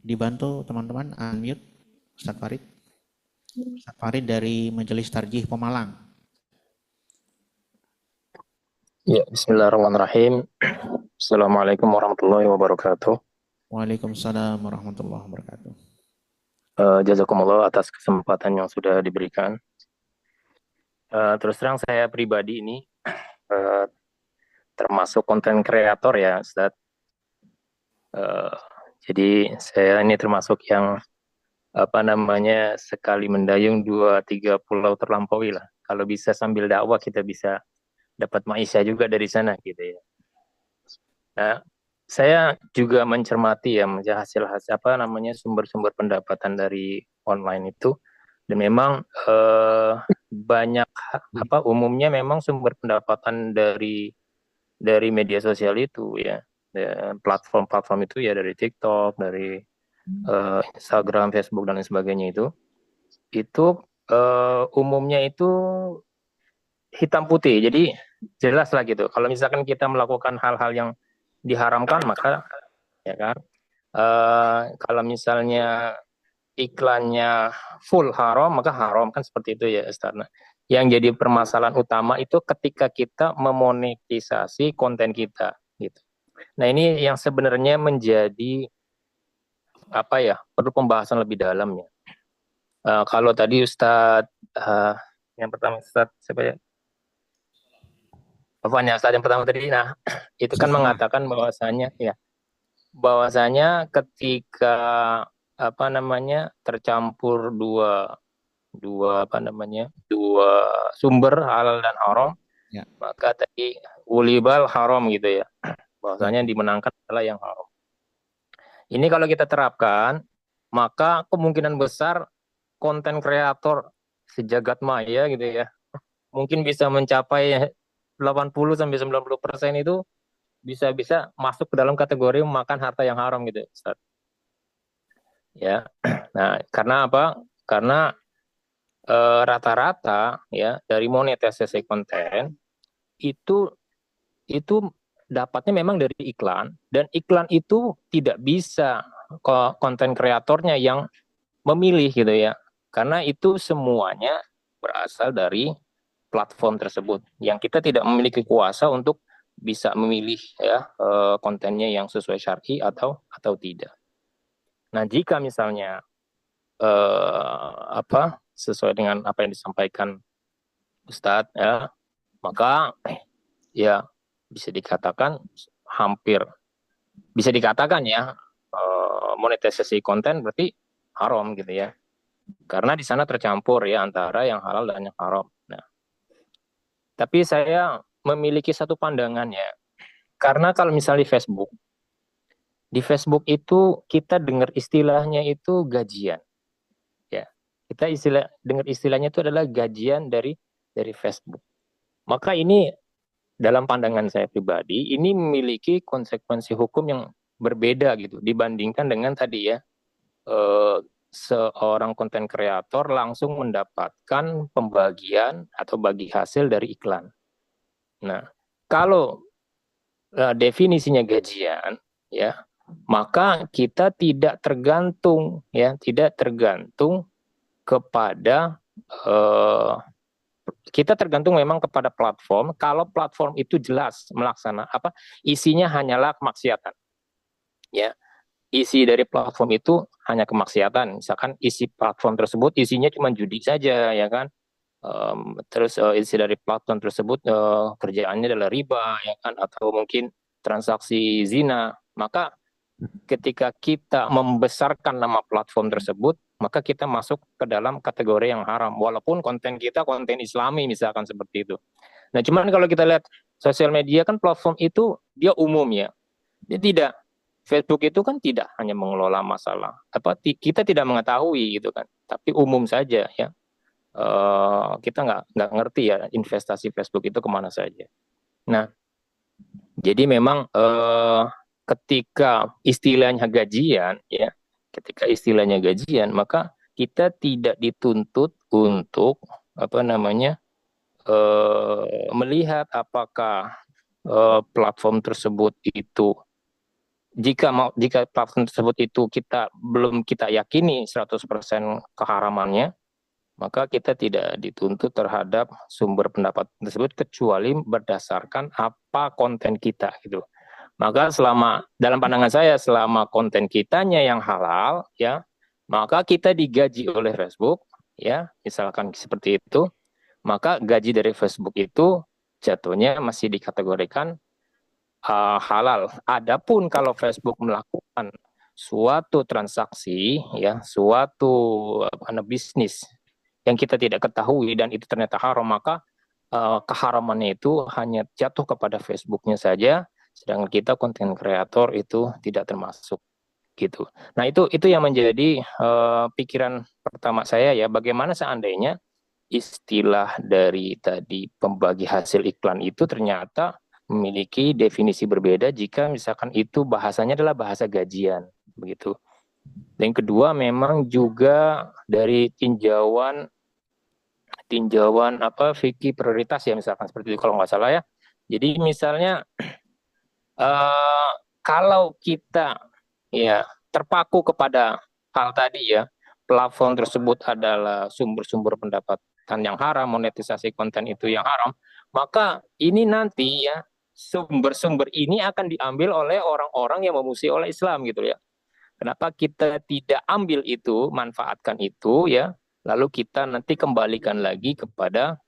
B: dibantu teman-teman unmute Ustadz Farid. Ustadz Farid dari Majelis Tarjih Pemalang.
C: Ya, bismillahirrahmanirrahim. Assalamualaikum warahmatullahi wabarakatuh.
B: Waalaikumsalam warahmatullahi wabarakatuh.
C: Jazakumullah atas kesempatan yang sudah diberikan. Terus terang saya pribadi ini termasuk konten kreator ya, Ustadz. Jadi saya ini termasuk yang sekali mendayung 2-3 pulau terlampaui lah. Kalau bisa sambil dakwah kita bisa dapat maisha juga dari sana gitu ya. Nah, saya juga mencermati ya hasil-hasil sumber-sumber pendapatan dari online itu, dan memang banyak umumnya memang sumber pendapatan dari media sosial itu ya, platform-platform itu ya, dari TikTok, dari Instagram, Facebook dan lain sebagainya itu umumnya itu hitam putih, jadi jelas lah gitu. Kalau misalkan kita melakukan hal-hal yang diharamkan, maka ya kan, kalau misalnya iklannya full haram, maka haram, kan seperti itu ya Ustaz. Nah, yang jadi permasalahan utama itu ketika kita memonetisasi konten kita gitu. Nah, ini yang sebenarnya menjadi perlu pembahasan lebih dalam ya. Kalau tadi Ustaz yang pertama Ustaz siapa ya? Ustaz yang pertama tadi, nah itu kan mengatakan bahwasanya ketika tercampur dua sumber halal dan haram,
B: Ya.
C: maka tadi ulibal haram gitu ya, bahwasanya dimenangkan adalah yang haram. Ini kalau kita terapkan, maka kemungkinan besar konten kreator sejagat maya gitu ya, mungkin bisa mencapai 80-90% itu bisa masuk ke dalam kategori memakan harta yang haram gitu, Ustaz. Ya. Nah, karena apa? Karena rata-rata ya dari monetisasi konten itu dapatnya memang dari iklan, dan iklan itu tidak bisa konten kreatornya yang memilih gitu ya. Karena itu semuanya berasal dari platform tersebut yang kita tidak memiliki kuasa untuk bisa memilih ya kontennya yang sesuai syar'i atau tidak. Nah, jika misalnya sesuai dengan apa yang disampaikan Ustadz ya, maka ya bisa dikatakan ya monetisasi konten berarti haram gitu ya. Karena di sana tercampur ya antara yang halal dan yang haram. Nah, tapi saya memiliki satu pandangan ya. Karena kalau misalnya di Facebook itu kita dengar istilahnya itu gajian. Ya. Kita dengar istilahnya itu adalah gajian dari Facebook. Maka ini dalam pandangan saya pribadi ini memiliki konsekuensi hukum yang berbeda gitu dibandingkan dengan tadi ya seorang konten kreator langsung mendapatkan pembagian atau bagi hasil dari iklan. Nah, kalau definisinya gajian ya, maka kita tidak tergantung kepada kita tergantung memang kepada platform. Kalau platform itu jelas isinya hanyalah kemaksiatan. Ya. Isi dari platform itu hanya kemaksiatan. Misalkan isi platform tersebut isinya cuma judi saja ya kan. terus isi dari platform tersebut kerjaannya adalah riba, ya kan, atau mungkin transaksi zina, maka ketika kita membesarkan nama platform tersebut, maka kita masuk ke dalam kategori yang haram, walaupun konten kita konten Islami misalkan seperti itu. Nah, cuman kalau kita lihat sosial media kan platform itu dia umum ya, dia tidak. Facebook itu kan tidak hanya mengelola masalah kita tidak mengetahui gitu kan, tapi umum saja ya. Kita nggak ngerti ya investasi Facebook itu kemana saja. Nah, jadi memang ketika istilahnya gajian ya, maka kita tidak dituntut untuk melihat apakah platform tersebut itu jika platform tersebut itu belum kita yakini 100% keharamannya, maka kita tidak dituntut terhadap sumber pendapat tersebut kecuali berdasarkan apa konten kita gitu. Maka dalam pandangan saya selama konten kitanya yang halal ya, maka kita digaji oleh Facebook ya, misalkan seperti itu, maka gaji dari Facebook itu jatuhnya masih dikategorikan halal. Adapun kalau Facebook melakukan suatu transaksi ya, suatu bisnis yang kita tidak ketahui dan itu ternyata haram, maka keharamannya itu hanya jatuh kepada Facebooknya saja, sedangkan kita konten kreator itu tidak termasuk gitu. Nah, itu yang menjadi pikiran pertama saya ya, bagaimana seandainya istilah dari tadi pembagi hasil iklan itu ternyata memiliki definisi berbeda jika misalkan itu bahasanya adalah bahasa gajian begitu. Dan kedua memang juga dari tinjauan fikih prioritas ya, misalkan seperti itu kalau nggak salah ya. Jadi misalnya kalau kita ya terpaku kepada hal tadi ya, platform tersebut adalah sumber-sumber pendapatan yang haram, monetisasi konten itu yang haram, maka ini nanti ya sumber-sumber ini akan diambil oleh orang-orang yang memusuhi oleh Islam gitu ya. Kenapa kita tidak ambil itu, manfaatkan itu ya, lalu kita nanti kembalikan lagi kepada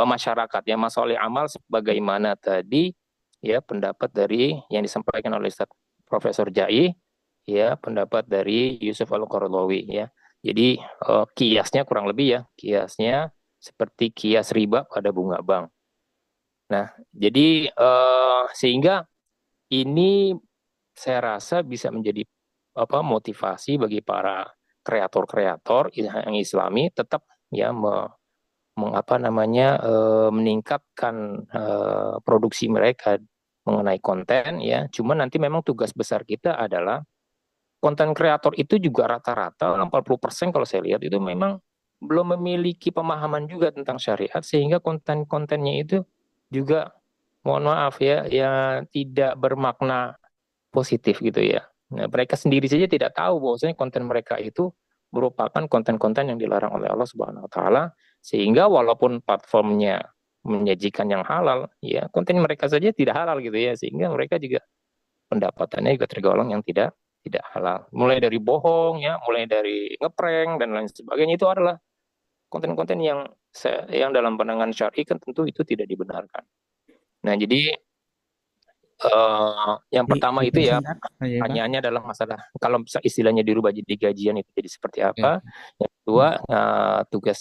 C: masyarakat ya, masoleh amal sebagaimana tadi ya pendapat dari yang disampaikan oleh Ustaz Profesor Jai ya, pendapat dari Yusuf Al-Qaradawi ya. Jadi kiasnya kurang lebih ya, kiasnya seperti kias riba pada bunga bank. Nah, jadi sehingga ini saya rasa bisa menjadi motivasi bagi para kreator-kreator yang Islami tetap ya meningkatkan produksi mereka mengenai konten ya. Cuma nanti memang tugas besar kita adalah konten kreator itu juga rata-rata 80% kalau saya lihat itu memang belum memiliki pemahaman juga tentang syariat, sehingga konten-kontennya itu juga mohon maaf ya tidak bermakna positif gitu ya. Nah, mereka sendiri saja tidak tahu bahwasanya konten mereka itu merupakan konten-konten yang dilarang oleh Allah Subhanahu wa taala, sehingga walaupun platformnya menyajikan yang halal ya, konten mereka saja tidak halal gitu ya, sehingga mereka juga pendapatannya juga tergolong yang tidak halal. Mulai dari bohong ya, mulai dari ngeprank dan lain sebagainya, itu adalah konten-konten yang dalam pandangan syar'i kan tentu itu tidak dibenarkan. Nah, jadi yang pertama itu ya pertanyaannya adalah masalah kalau istilahnya dirubah jadi gajian itu jadi seperti apa. Yang kedua,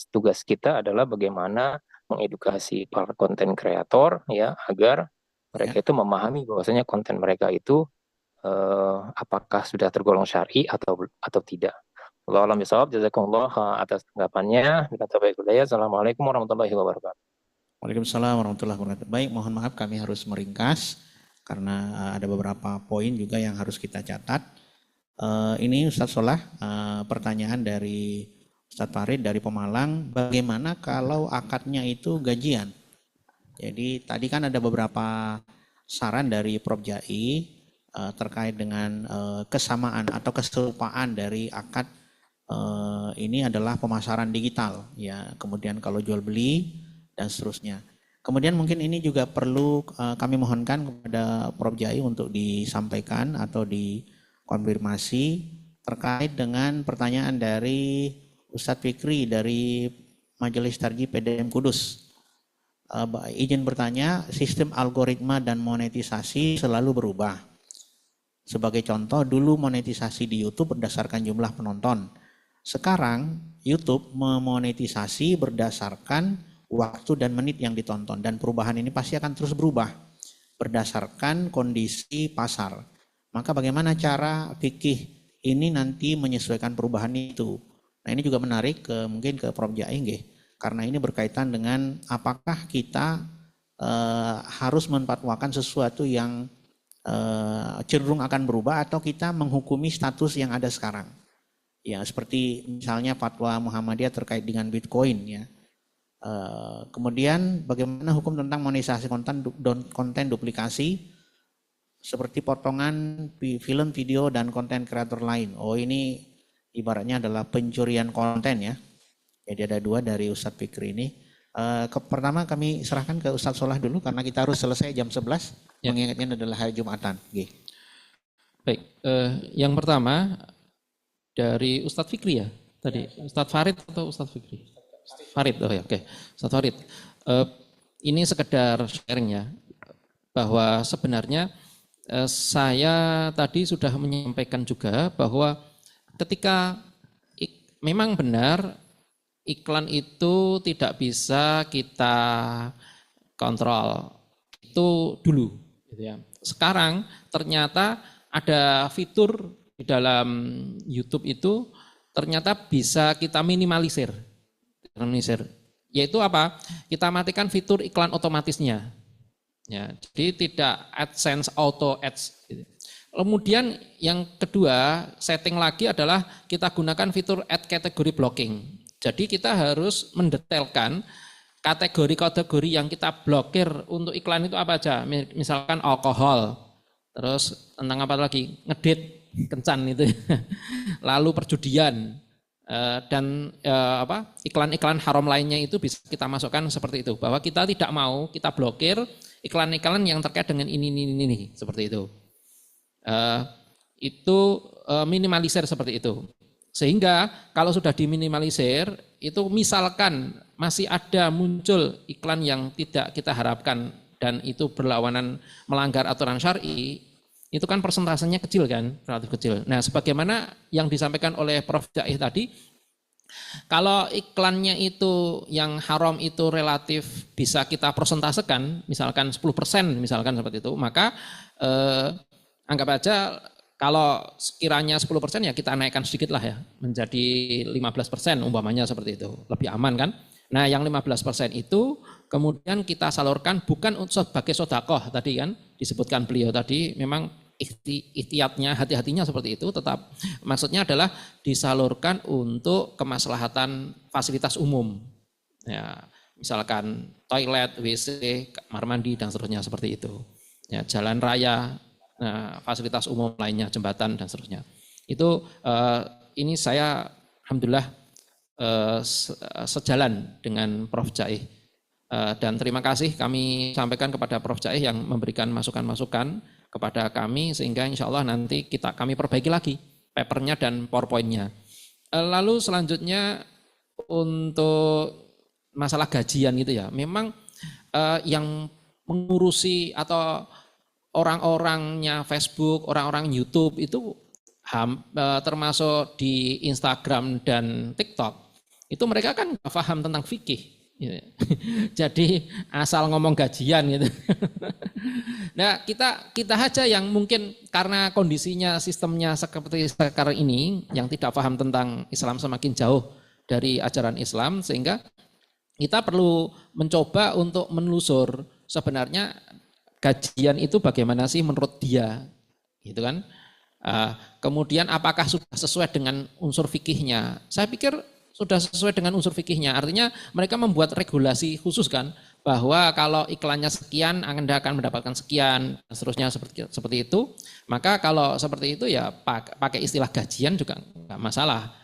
C: tugas kita adalah bagaimana mengedukasi para konten kreator ya agar mereka itu memahami bahwasanya konten mereka itu apakah sudah tergolong syar'i atau tidak. Wallahu a'lam bishawab. Jazakumullah atas tanggapannya. Assalamualaikum warahmatullahi wabarakatuh.
B: Waalaikumsalam warahmatullahi wabarakatuh. Baik, mohon maaf kami harus meringkas karena ada beberapa poin juga yang harus kita catat. Ini Ustadz Solah, pertanyaan dari Ustadz Farid dari Pemalang, bagaimana kalau akadnya itu gajian? Jadi tadi kan ada beberapa saran dari Prof. Jai terkait dengan kesamaan atau keserupaan dari akad ini adalah pemasaran digital, ya. Kemudian kalau jual beli dan seterusnya. Kemudian mungkin ini juga perlu kami mohonkan kepada Prof. Jai untuk disampaikan atau dikonfirmasi terkait dengan pertanyaan dari Ustadz Fikri dari Majelis Tarjih PDM Kudus. Izin bertanya, sistem algoritma dan monetisasi selalu berubah. Sebagai contoh, dulu monetisasi di YouTube berdasarkan jumlah penonton. Sekarang YouTube memonetisasi berdasarkan waktu dan menit yang ditonton. Dan perubahan ini pasti akan terus berubah berdasarkan kondisi pasar. Maka bagaimana cara fikih ini nanti menyesuaikan perubahan itu? Nah ini juga menarik mungkin ke Prof. Jai nggih. Karena ini berkaitan dengan apakah kita harus memfatwakan sesuatu yang cenderung akan berubah atau kita menghukumi status yang ada sekarang. Ya seperti misalnya fatwa Muhammadiyah terkait dengan Bitcoin ya. Kemudian bagaimana hukum tentang monetisasi konten duplikasi seperti potongan film, video dan konten kreator lain. Oh ini ibaratnya adalah pencurian konten ya. Jadi ada dua dari Ustadz Fikri ini. Pertama kami serahkan ke Ustadz Solah dulu karena kita harus selesai jam 11. Ya. Mengingatnya adalah hari Jumatan.
D: Baik, yang pertama dari Ustadz Fikri ya tadi. Ya. Ustadz Farid atau Ustadz Fikri? Farid, oh ya, oke. Ustadz Farid. Ini sekedar sharing ya, bahwa sebenarnya saya tadi sudah menyampaikan juga bahwa ketika memang benar iklan itu tidak bisa kita kontrol, itu dulu. Gitu ya. Sekarang ternyata ada fitur di dalam YouTube itu ternyata bisa kita minimalisir. Yaitu apa? Kita matikan fitur iklan otomatisnya. Ya, jadi tidak AdSense auto ads. Gitu. Kemudian yang kedua setting lagi adalah kita gunakan fitur ad category blocking. Jadi kita harus mendetailkan kategori-kategori yang kita blokir untuk iklan itu apa aja. Misalkan alkohol, terus tentang apa lagi, ngedit, kencan itu, lalu perjudian, dan iklan-iklan haram lainnya itu bisa kita masukkan seperti itu. Bahwa kita tidak mau, kita blokir iklan-iklan yang terkait dengan ini, seperti itu. Itu minimalisir seperti itu. Sehingga kalau sudah diminimalisir, itu misalkan masih ada muncul iklan yang tidak kita harapkan dan itu berlawanan melanggar aturan syar'i, itu kan persentasenya kecil kan, relatif kecil. Nah, sebagaimana yang disampaikan oleh Prof. Jai tadi, kalau iklannya itu yang haram itu relatif bisa kita persentasekan, misalkan 10%, misalkan seperti itu, maka anggap aja kalau sekiranya 10% ya kita naikkan sedikit lah ya, menjadi 15% umpamanya seperti itu, lebih aman kan. Nah yang 15% itu kemudian kita salurkan bukan sebagai sedekah tadi kan, disebutkan beliau tadi memang ihtiyatnya, hati-hatinya seperti itu, tetap maksudnya adalah disalurkan untuk kemaslahatan fasilitas umum. Ya, misalkan toilet, WC, kamar mandi dan seterusnya seperti itu. Ya, jalan raya, nah, fasilitas umum lainnya, jembatan dan seterusnya. Itu ini saya alhamdulillah sejalan dengan Prof. Jai. Dan terima kasih kami sampaikan kepada Prof. Jai yang memberikan masukan-masukan kepada kami sehingga insya Allah nanti kami perbaiki lagi papernya dan PowerPoint-nya. Lalu selanjutnya untuk masalah gajian gitu ya, memang yang mengurusi atau orang-orangnya Facebook, orang-orang YouTube itu termasuk di Instagram dan TikTok, itu mereka kan nggak paham tentang fikih. Jadi asal ngomong gajian gitu. Nah kita aja yang mungkin karena kondisinya sistemnya seperti sekarang ini yang tidak paham tentang Islam semakin jauh dari ajaran Islam sehingga kita perlu mencoba untuk menelusur sebenarnya gajian itu bagaimana sih menurut dia, gitu kan? Kemudian apakah sudah sesuai dengan unsur fikihnya? Saya pikir sudah sesuai dengan unsur fikihnya. Artinya mereka membuat regulasi khusus kan, bahwa kalau iklannya sekian Anda akan mendapatkan sekian, dan seterusnya seperti itu. Maka kalau seperti itu ya pakai istilah gajian juga nggak masalah.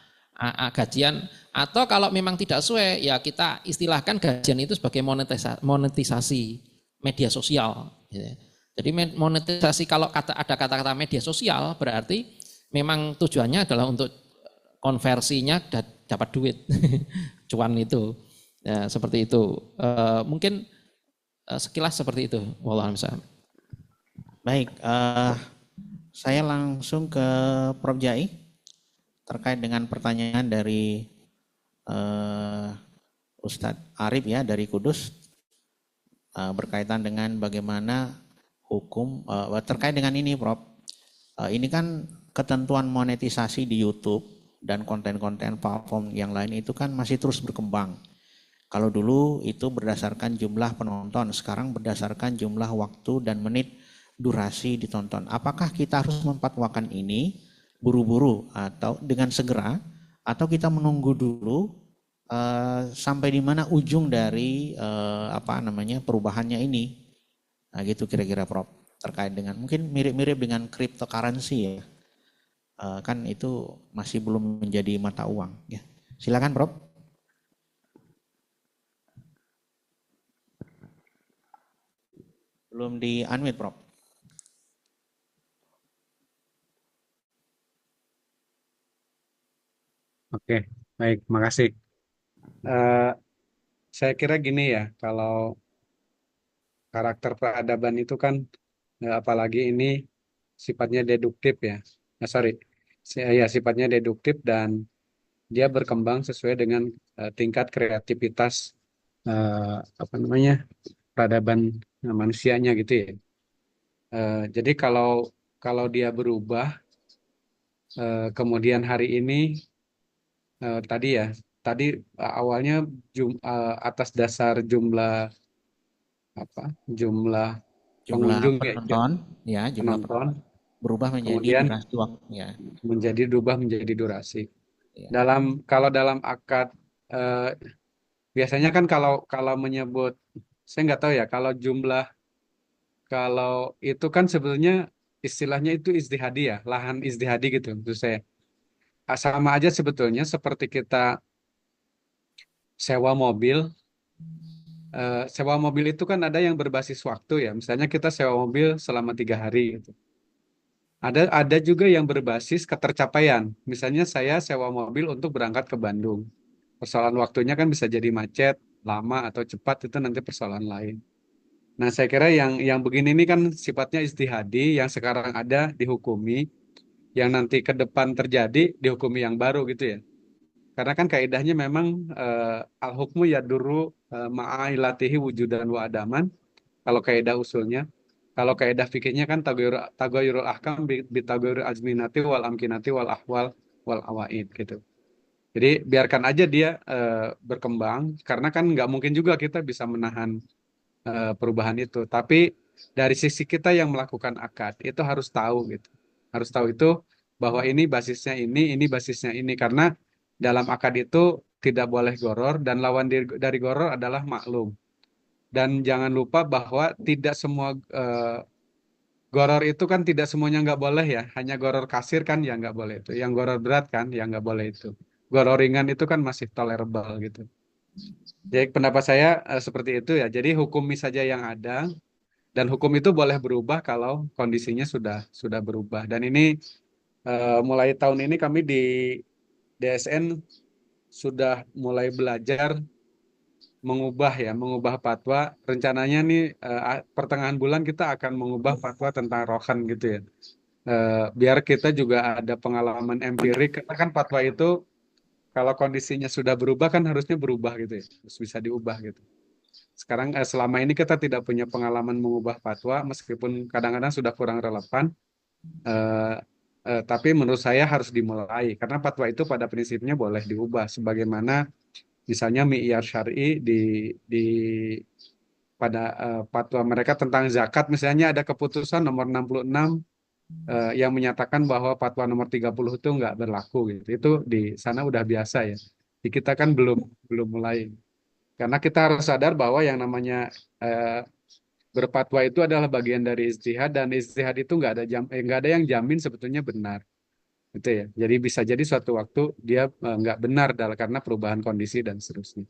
D: Gajian, atau kalau memang tidak sesuai ya kita istilahkan gajian itu sebagai monetisasi media sosial. Jadi monetisasi kalau ada kata-kata media sosial berarti memang tujuannya adalah untuk konversinya dapat duit, cuan itu. Ya, seperti itu. Mungkin sekilas seperti itu. Wallahu a'lam.
B: Baik, saya langsung ke Prof. Jai terkait dengan pertanyaan dari Ustadz Arif ya dari Kudus berkaitan dengan bagaimana hukum terkait dengan ini, Prof. Ini kan ketentuan monetisasi di YouTube dan konten-konten platform yang lain itu kan masih terus berkembang. Kalau dulu itu berdasarkan jumlah penonton, sekarang berdasarkan jumlah waktu dan menit durasi ditonton. Apakah kita harus memfatwakan ini buru-buru atau dengan segera, atau kita menunggu dulu sampai di mana ujung dari perubahannya ini? Nah, gitu kira-kira, Prof. Terkait dengan mungkin mirip-mirip dengan cryptocurrency ya. Kan itu masih belum menjadi mata uang ya. Silakan, Prof. Belum di unmute, Prof.
A: Oke, baik, makasih. Saya kira gini ya, kalau karakter peradaban itu kan, apalagi ini sifatnya deduktif ya. Ya sifatnya deduktif dan dia berkembang sesuai dengan tingkat kreativitas peradaban manusianya gitu ya. Jadi kalau dia berubah, kemudian hari ini tadi awalnya atas dasar jumlah
B: Jumlah
A: pengunjung ya,
B: penonton ya, jumlah
A: penonton,
B: berubah menjadi
A: kemudian
B: durasi waktu ya.
A: berubah menjadi durasi.
B: Ya.
A: Kalau dalam akad eh, biasanya kan kalau kalau menyebut, saya nggak tahu ya kalau itu kan sebetulnya istilahnya itu izdihadi ya, lahan izdihadi gitu maksud saya. Sama aja sebetulnya seperti kita sewa mobil. Sewa mobil itu kan ada yang berbasis waktu ya. Misalnya kita sewa mobil selama 3 hari gitu. Ada juga yang berbasis ketercapaian. Misalnya saya sewa mobil untuk berangkat ke Bandung. Persoalan waktunya kan bisa jadi macet, lama atau cepat itu nanti persoalan lain. Nah, saya kira yang begini ini kan sifatnya istihadi, yang sekarang ada dihukumi, yang nanti ke depan terjadi dihukumi yang baru gitu ya. Karena kan kaidahnya memang al-hukmu yadurru ma'ailatihi wujudan wa adaman. Kalau kaidah usulnya, kalau kaidah fikihnya kan tagayurul ahkam bi tagayurul azminati wal amkinati wal ahwal wal awaid gitu. Jadi biarkan aja dia berkembang, karena kan nggak mungkin juga kita bisa menahan perubahan itu. Tapi dari sisi kita yang melakukan akad itu harus tahu gitu, harus tahu itu bahwa ini basisnya ini, karena dalam akad itu tidak boleh goror dan lawan dari goror adalah maklum. Dan jangan lupa bahwa tidak semua goror itu kan tidak semuanya nggak boleh ya. Hanya goror kasir kan yang nggak boleh itu. Yang goror berat kan yang nggak boleh itu. Goror ringan itu kan masih tolerable gitu. Jadi pendapat saya seperti itu ya. Jadi hukumi saja yang ada, dan hukum itu boleh berubah kalau kondisinya sudah berubah. Dan ini mulai tahun ini kami di DSN sudah mulai belajar mengubah fatwa. Rencananya nih pertengahan bulan kita akan mengubah fatwa tentang rohan gitu ya. Biar kita juga ada pengalaman empirik, karena kan fatwa itu kalau kondisinya sudah berubah kan harusnya berubah gitu ya, terus bisa diubah gitu. Sekarang selama ini kita tidak punya pengalaman mengubah fatwa, meskipun kadang-kadang sudah kurang relevan, eh, tapi menurut saya harus dimulai, karena fatwa itu pada prinsipnya boleh diubah, sebagaimana misalnya mi'yar syar'i di pada fatwa mereka tentang zakat, misalnya ada keputusan nomor 66 yang menyatakan bahwa fatwa nomor 30 itu nggak berlaku gitu. Itu di sana udah biasa ya. Di kita kan belum belum mulai. Karena kita harus sadar bahwa yang namanya eh, berfatwa itu adalah bagian dari ijtihad, dan ijtihad itu nggak ada yang jamin sebetulnya benar. Gitu ya. Jadi bisa jadi suatu waktu dia nggak benar karena perubahan kondisi dan seterusnya.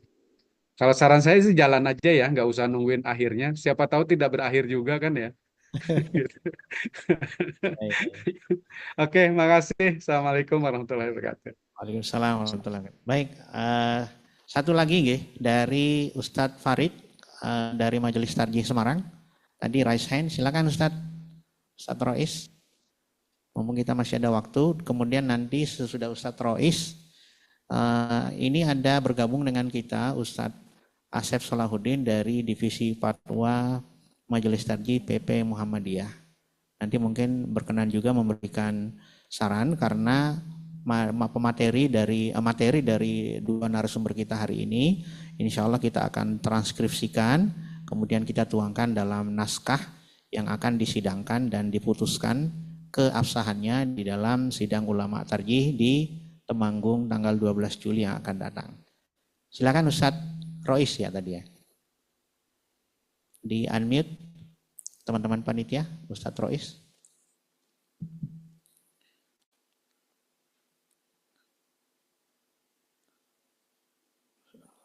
A: Kalau saran saya sih jalan aja ya, nggak usah nungguin akhirnya. Siapa tahu tidak berakhir juga kan ya. Gitu.
B: Baik.
A: Oke, makasih. Assalamualaikum warahmatullahi wabarakatuh.
B: Waalaikumsalam warahmatullahi wabarakatuh. Baik, Satu lagi nggih dari Ustadz Farid dari Majelis Tarjih Semarang. Tadi raise hand, silakan Ustadz Rois. Mumpung kita masih ada waktu, kemudian nanti sesudah Ustadz Rois, ini ada bergabung dengan kita Ustadz Asep Salahuddin dari Divisi Fatwa Majelis Tarjih PP Muhammadiyah. Nanti mungkin berkenan juga memberikan saran karena materi dari dua narasumber kita hari ini, insya Allah kita akan transkripsikan, kemudian kita tuangkan dalam naskah yang akan disidangkan dan diputuskan keabsahannya di dalam sidang ulama tarjih di Temanggung tanggal 12 Juli yang akan datang. Silakan Ustadz Rois ya tadi ya. Di unmute teman-teman panitia, Ustadz Rois.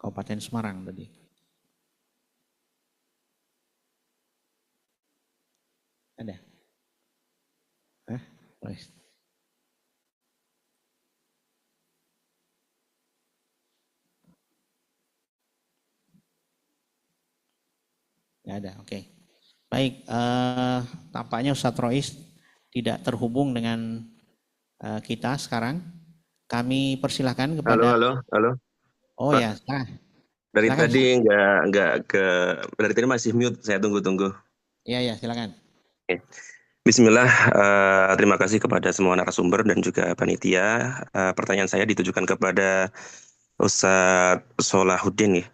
B: Kabupaten Semarang tadi. Ada? Rois. Nggak ada, oke. Baik, tampaknya Ustadz Rois tidak terhubung dengan kita sekarang. Kami persilahkan kepada...
E: Halo.
B: Oh
E: Pak,
B: ya,
E: dari
B: silakan.
E: tadi dari tadi masih mute, saya tunggu.
B: Iya, silakan.
E: Oke. Bismillah, terima kasih kepada semua narasumber dan juga panitia. Pertanyaan saya ditujukan kepada Ustadz Solahuddin ya.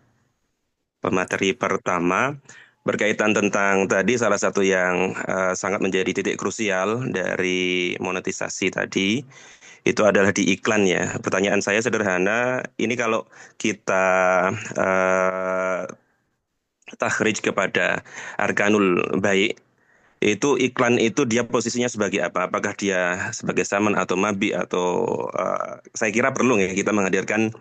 E: Pemateri pertama berkaitan tentang tadi salah satu yang sangat menjadi titik krusial dari monetisasi tadi itu adalah di iklan ya. Pertanyaan saya sederhana, ini kalau kita takhrij kepada arkanul baik, itu iklan itu dia posisinya sebagai apa? Apakah dia sebagai saman atau mabi atau saya kira perlu ya kita menghadirkan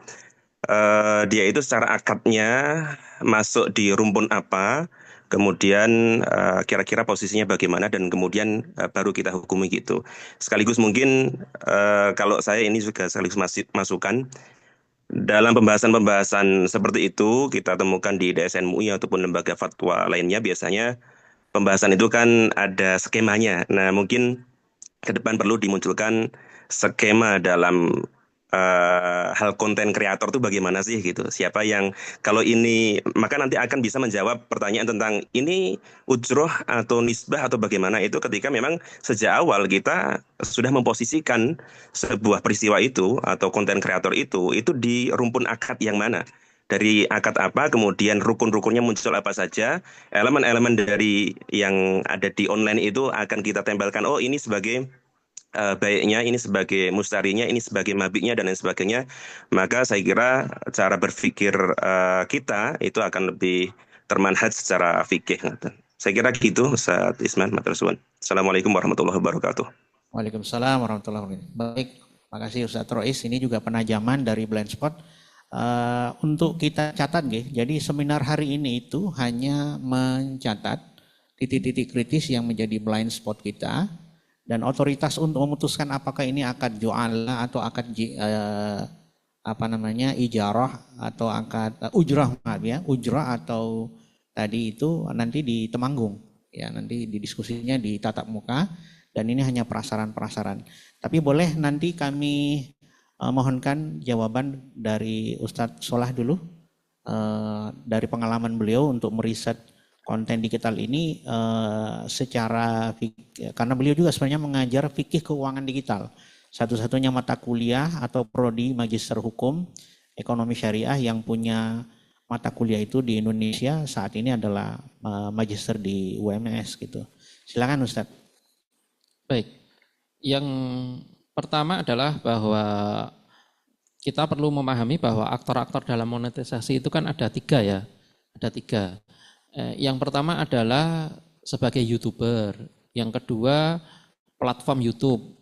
E: dia itu secara akadnya masuk di rumpun apa, kemudian kira-kira posisinya bagaimana dan kemudian baru kita hukumi gitu. Sekaligus mungkin kalau saya ini juga sekaligus masukan dalam pembahasan-pembahasan seperti itu kita temukan di DSN MUI ataupun lembaga fatwa lainnya biasanya pembahasan itu kan ada skemanya. Nah, mungkin ke depan perlu dimunculkan skema dalam hal konten kreator itu bagaimana sih gitu. Siapa yang kalau ini maka nanti akan bisa menjawab pertanyaan tentang ini ujroh atau nisbah atau bagaimana itu ketika memang sejak awal kita sudah memposisikan sebuah peristiwa itu atau konten kreator itu di rumpun akad yang mana. Dari akad apa, kemudian rukun-rukunnya muncul apa saja, elemen-elemen dari yang ada di online itu akan kita tempelkan, oh ini sebagai baiknya, ini sebagai mustarinya, ini sebagai mabiknya, dan lain sebagainya. Maka saya kira cara berpikir kita itu akan lebih termanhaj secara fikih. Saya kira gitu, Ustaz Isman, matur suwun. Assalamualaikum warahmatullahi wabarakatuh.
B: Waalaikumsalam warahmatullahi wabarakatuh. Baik, makasih Ustadz Rois. Ini juga penajaman dari Blind Spot. Untuk kita catat, jadi seminar hari ini itu hanya mencatat titik-titik kritis yang menjadi blind spot kita dan otoritas untuk memutuskan apakah ini akad ju'ala atau akad ijarah atau akad ujrah atau tadi itu nanti di Temanggung ya, nanti di diskusinya di tatap muka dan ini hanya prasaran-prasaran. Tapi boleh nanti kami mohonkan jawaban dari Ustadz Solah dulu dari pengalaman beliau untuk meriset konten digital ini secara karena beliau juga sebenarnya mengajar fikih keuangan digital. Satu-satunya mata kuliah atau prodi magister hukum ekonomi syariah yang punya mata kuliah itu di Indonesia saat ini adalah magister di UMS gitu. Silakan Ustadz.
D: Baik, yang pertama adalah bahwa kita perlu memahami bahwa aktor-aktor dalam monetisasi itu kan ada tiga ya, ada tiga. Yang pertama adalah sebagai YouTuber, yang kedua platform YouTube,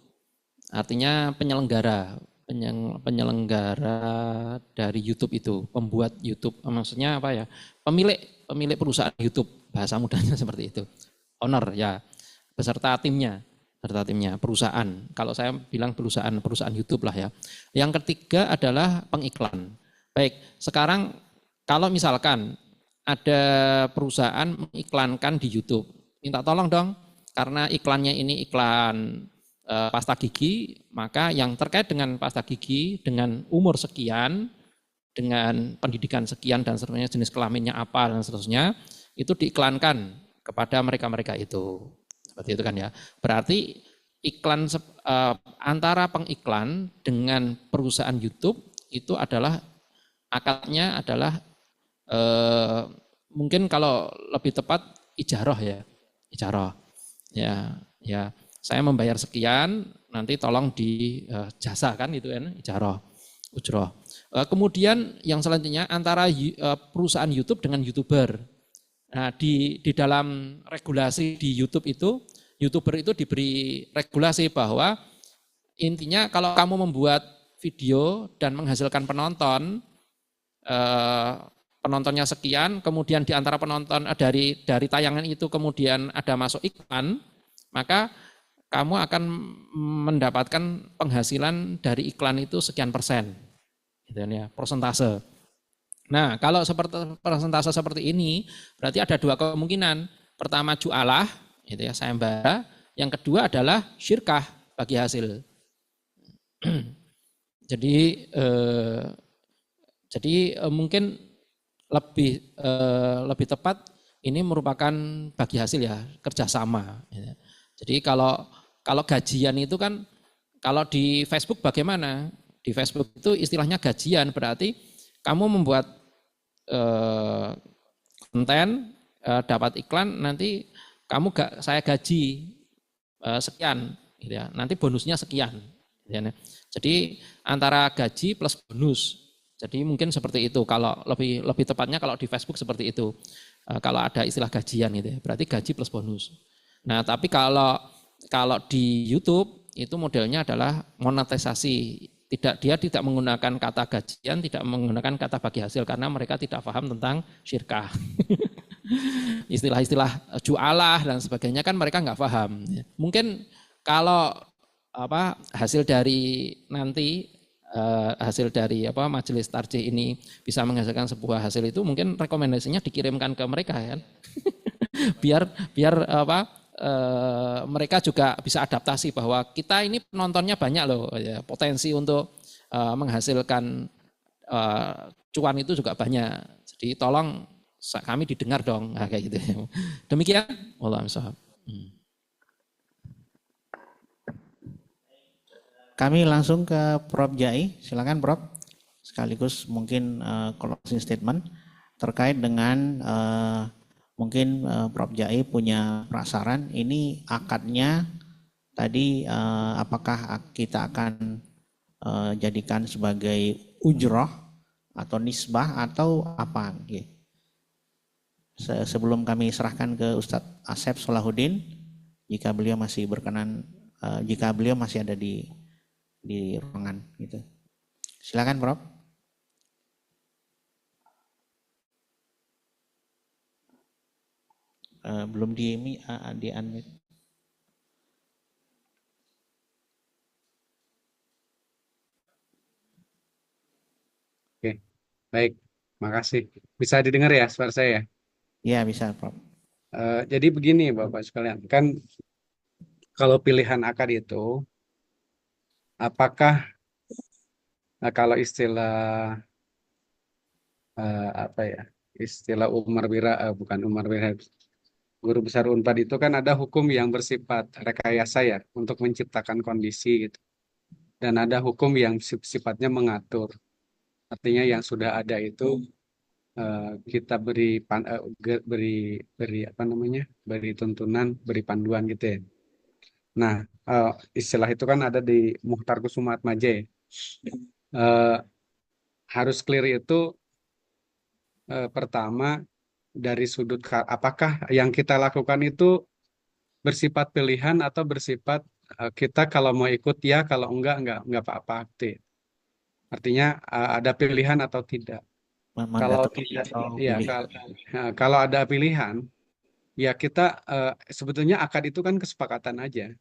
D: artinya penyelenggara dari YouTube itu, pembuat YouTube, maksudnya apa ya, pemilik perusahaan YouTube, bahasa mudahnya seperti itu, owner ya, beserta timnya, perusahaan. Kalau saya bilang perusahaan YouTube lah ya. Yang ketiga adalah pengiklan. Baik, sekarang kalau misalkan ada perusahaan mengiklankan di YouTube, minta tolong dong, karena iklannya ini iklan pasta gigi, maka yang terkait dengan pasta gigi dengan umur sekian, dengan pendidikan sekian dan seterusnya, jenis kelaminnya apa dan seterusnya, itu diiklankan kepada mereka-mereka itu. Seperti itu kan ya. Berarti iklan antara pengiklan dengan perusahaan YouTube itu adalah akadnya adalah mungkin kalau lebih tepat ijarah ya, ijarah. Ya, saya membayar sekian, nanti tolong dijasa kan itu kan ijarah, ujroh. Kemudian yang selanjutnya antara perusahaan YouTube dengan YouTuber. Nah, di dalam regulasi di YouTube itu, YouTuber itu diberi regulasi bahwa intinya kalau kamu membuat video dan menghasilkan penontonnya sekian, kemudian di antara penonton dari tayangan itu kemudian ada masuk iklan, maka kamu akan mendapatkan penghasilan dari iklan itu sekian persen, gitu ya, persentase. Nah, kalau seperti persentase seperti ini, berarti ada dua kemungkinan. Pertama jualah, itu ya, sayembara. Yang kedua adalah syirkah bagi hasil. Jadi mungkin lebih tepat ini merupakan bagi hasil ya, kerjasama. Jadi kalau gajian itu kan, kalau di Facebook bagaimana? Di Facebook itu istilahnya gajian, berarti kamu membuat konten, dapat iklan, nanti saya gaji sekian, gitu ya. Nanti bonusnya sekian. Gitu ya. Jadi antara gaji plus bonus. Jadi mungkin seperti itu. Kalau lebih tepatnya kalau di Facebook seperti itu. Kalau ada istilah gajian gitu ya, berarti gaji plus bonus. Nah, tapi kalau di YouTube itu modelnya adalah monetisasi. Dia tidak menggunakan kata gajian, tidak menggunakan kata bagi hasil karena mereka tidak paham tentang syirkah. Istilah-istilah jualah dan sebagainya kan mereka nggak paham. Mungkin kalau hasil dari nanti hasil dari majelis tarjih ini bisa menghasilkan sebuah hasil itu, mungkin rekomendasinya dikirimkan ke mereka kan. biar mereka juga bisa adaptasi bahwa kita ini penontonnya banyak loh, ya, potensi untuk menghasilkan cuan itu juga banyak. Jadi tolong kami didengar dong, nah, kayak gitu. Demikian, wallahu a'lam.
B: Kami langsung ke Prof. Jai, silakan Prof. Sekaligus mungkin closing statement terkait dengan mungkin Prof. Jai punya prasaran, ini akadnya tadi apakah kita akan jadikan sebagai ujroh atau nisbah atau apa? Sebelum kami serahkan ke Ustadz Asep Solahuddin, jika beliau masih berkenan, jika beliau masih ada di ruangan gitu. Silakan Prof. Belum di unmute.
A: Oke, baik, makasih. Bisa didengar ya suara saya?
B: Ya bisa Prof.
A: Jadi begini Bapak sekalian, kan kalau pilihan akad itu, apakah kalau istilah istilah bukan Umar Wira, guru besar Unpad itu kan ada hukum yang bersifat rekayasa ya untuk menciptakan kondisi gitu, dan ada hukum yang sifatnya mengatur. Artinya yang sudah ada itu kita beri tuntunan, beri panduan gitu ya. Nah, istilah itu kan ada di Mukhtar Kusuma Atmaja ya. Harus clear itu pertama dari sudut apakah yang kita lakukan itu bersifat pilihan atau bersifat kita kalau mau ikut ya, kalau enggak apa-apa. Artinya ada pilihan atau tidak. Kalau tidak, ya kalau ada pilihan, ya kita sebetulnya akad itu kan kesepakatan aja.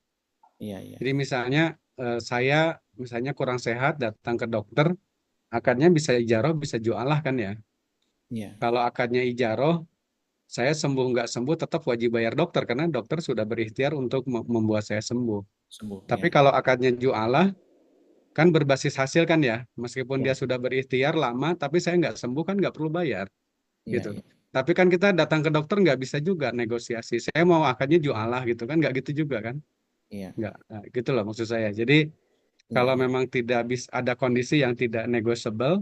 B: Iya.
A: Jadi misalnya saya kurang sehat, datang ke dokter, akadnya bisa ijaroh, bisa jualah kan ya.
B: Iya,
A: Kalau akadnya ijaroh, saya sembuh nggak sembuh tetap wajib bayar dokter karena dokter sudah berikhtiar untuk membuat saya sembuh.
B: sembuh.
A: Tapi
B: Ya,
A: kalau akadnya jualah, kan berbasis hasil kan ya. Meskipun dia
B: ya,
A: sudah berikhtiar lama, tapi saya nggak sembuh kan nggak perlu bayar
B: iya,
A: gitu.
B: iya,
A: Tapi kan kita datang ke dokter nggak bisa juga negosiasi. Saya mau akadnya jualah gitu kan, nggak gitu juga kan.
B: iya,
A: Nggak, nah, gitu loh maksud saya. Jadi
B: iya,
A: kalau
B: iya,
A: memang tidak bisa ada kondisi yang tidak negotiable,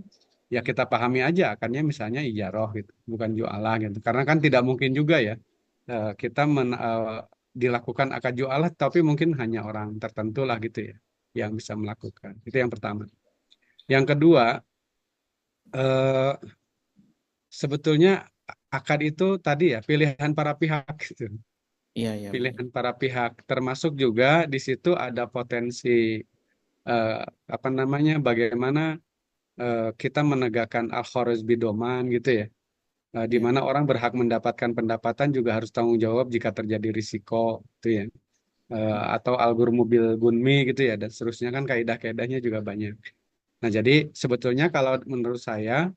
A: ya kita pahami aja akadnya misalnya ijaroh gitu, bukan jualah gitu. Karena kan tidak mungkin juga ya kita dilakukan akad jualah, tapi mungkin hanya orang tertentu lah gitu ya yang bisa melakukan. Itu yang pertama. Yang kedua, eh, sebetulnya akad itu tadi ya pilihan para pihak gitu.
B: iya, iya, betul.
A: Pilihan para pihak termasuk juga di situ ada potensi eh, apa namanya bagaimana kita menegakkan al-kharuz bidoman gitu ya. Di
B: Iya,
A: mana orang berhak mendapatkan pendapatan juga harus tanggung jawab jika terjadi risiko gitu ya. Atau algur mobil gunmi gitu ya dan seterusnya kan kaidah-kaidahnya juga banyak. Nah, jadi sebetulnya kalau menurut saya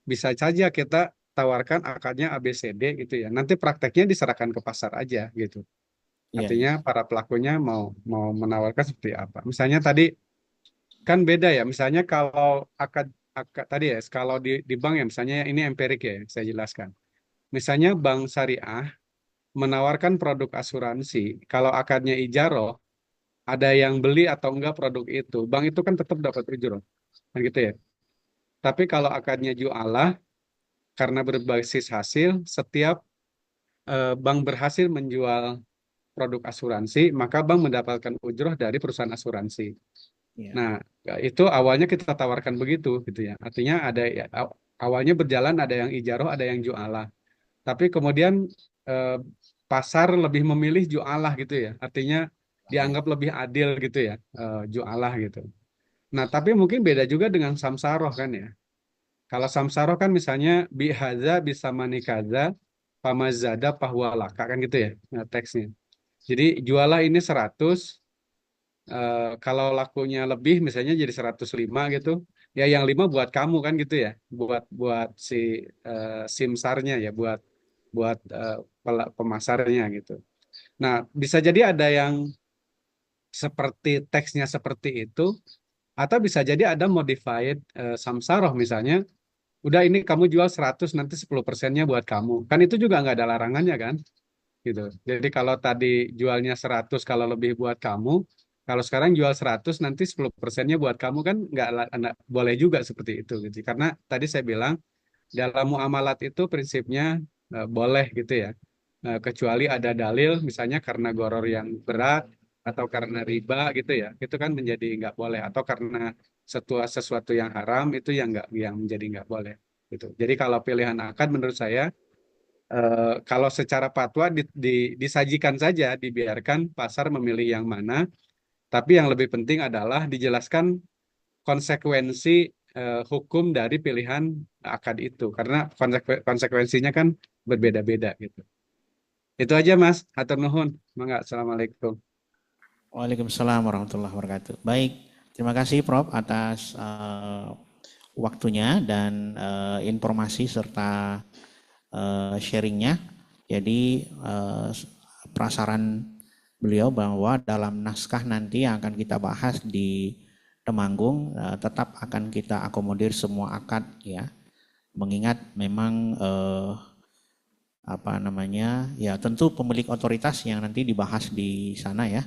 A: bisa saja kita tawarkan akadnya ABCD gitu ya. Nanti prakteknya diserahkan ke pasar aja gitu.
B: iya, iya,
A: Artinya para pelakunya mau mau menawarkan seperti apa. Misalnya tadi kan beda ya. Misalnya kalau akad tadi ya, kalau di bank ya misalnya ini empirik ya, saya jelaskan. Misalnya bank syariah menawarkan produk asuransi, kalau akadnya ijaroh, ada yang beli atau enggak produk itu, bank itu kan tetap dapat ujroh, kan gitu ya. Tapi kalau akadnya jualah, karena berbasis hasil, setiap bank berhasil menjual produk asuransi, maka bank mendapatkan ujroh dari perusahaan asuransi.
B: iya,
A: Nah, itu awalnya kita tawarkan begitu, gitu ya. Artinya ada awalnya berjalan ada yang ijaroh, ada yang jualah. Tapi kemudian eh, pasar lebih memilih jualah gitu ya. Artinya
B: iya,
A: dianggap lebih adil gitu ya, jualah gitu. Nah, tapi mungkin beda juga dengan samsaroh kan ya. Kalau samsaroh kan misalnya bihaza bisa manikaza pamazada pahwalaka kan gitu ya teksnya. Jadi jualah ini 100, kalau lakunya lebih misalnya jadi 105 gitu. Ya yang 5 buat kamu kan gitu ya. Buat buat si simsarnya ya, buat buat pemasarnya gitu. Nah, bisa jadi ada yang seperti teksnya seperti itu, atau bisa jadi ada modified samsaroh misalnya, udah ini kamu jual 100 nanti 10%-nya buat kamu. Kan itu juga nggak ada larangannya kan, gitu. Jadi kalau tadi jualnya 100 kalau lebih buat kamu, kalau sekarang jual 100 nanti 10%-nya buat kamu kan nggak boleh juga seperti itu gitu. Karena tadi saya bilang dalam muamalat itu prinsipnya boleh gitu ya. Kecuali ada dalil misalnya karena goror yang berat atau karena riba gitu ya. Itu kan menjadi nggak boleh atau karena sesuatu yang haram itu yang menjadi nggak boleh gitu. Jadi kalau pilihan akad menurut saya kalau secara fatwa disajikan saja, dibiarkan pasar memilih yang mana, tapi yang lebih penting adalah dijelaskan konsekuensi hukum dari pilihan akad itu, karena konsekuensinya kan berbeda-beda gitu. Itu aja Mas, hatur nuhun. Mangga, Assalamualaikum.
B: Waalaikumsalam warahmatullahi wabarakatuh. Baik, terima kasih Prof atas waktunya dan informasi serta sharingnya. Jadi prasaran beliau bahwa dalam naskah nanti yang akan kita bahas di Temanggung tetap akan kita akomodir semua akad ya. Mengingat memang apa namanya ya tentu pemilik otoritas yang nanti dibahas di sana ya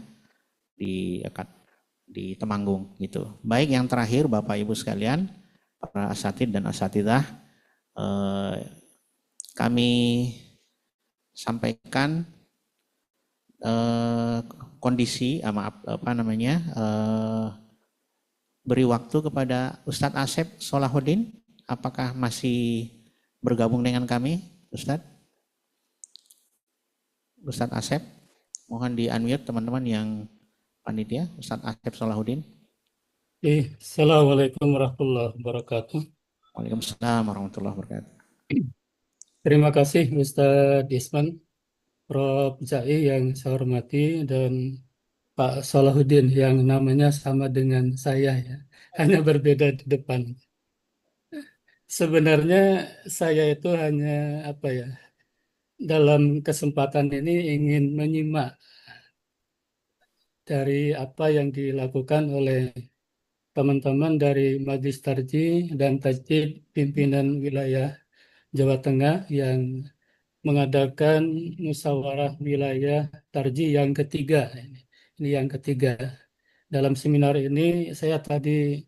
B: di akad di Temanggung gitu. Baik yang terakhir Bapak Ibu sekalian para asatid dan asatidah kami sampaikan kondisi maaf apa namanya beri waktu kepada Ustadz Asep Solahuddin. Apakah masih bergabung dengan kami Ustadz? Ustadz Asep, mohon di unmute teman-teman yang panitia, Ustadz Asep Solahuddin.
F: Assalamualaikum warahmatullahi wabarakatuh.
B: Waalaikumsalam warahmatullahi wabarakatuh.
F: Terima kasih Ustadz Isman, Prof. Jai yang saya hormati, dan Pak Salahuddin yang namanya sama dengan saya ya, hanya berbeda di depan. sebenarnya saya itu hanya apa ya, dalam kesempatan ini ingin menyimak dari apa yang dilakukan oleh teman-teman dari Majelis Tarjih dan Tajdid pimpinan wilayah Jawa Tengah yang mengadakan musyawarah wilayah Tarjih yang ketiga. Ini yang ketiga. Dalam seminar ini saya tadi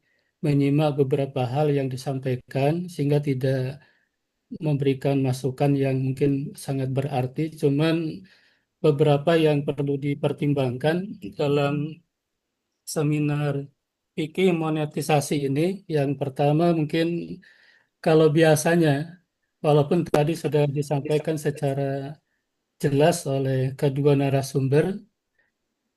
F: menyimak beberapa hal yang disampaikan sehingga tidak memberikan masukan yang mungkin sangat berarti, cuman beberapa yang perlu dipertimbangkan dalam seminar fikih monetisasi ini. Yang pertama mungkin kalau biasanya, walaupun tadi sudah disampaikan secara jelas oleh kedua narasumber,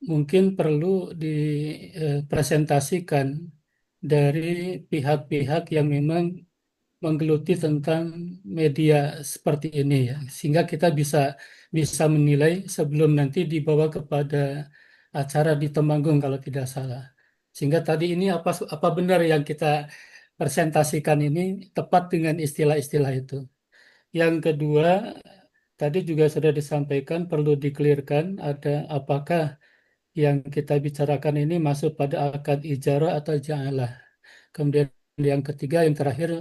F: mungkin perlu dipresentasikan dari pihak-pihak yang memang menggeluti tentang media seperti ini ya, sehingga kita bisa bisa menilai sebelum nanti dibawa kepada acara di Temanggung kalau tidak salah. Sehingga tadi ini apa benar yang kita presentasikan ini tepat dengan istilah-istilah itu. Yang kedua, tadi juga sudah disampaikan perlu dikelirkan ada apakah yang kita bicarakan ini masuk pada akad ijarah atau ja'alah. Kemudian yang ketiga, yang terakhir,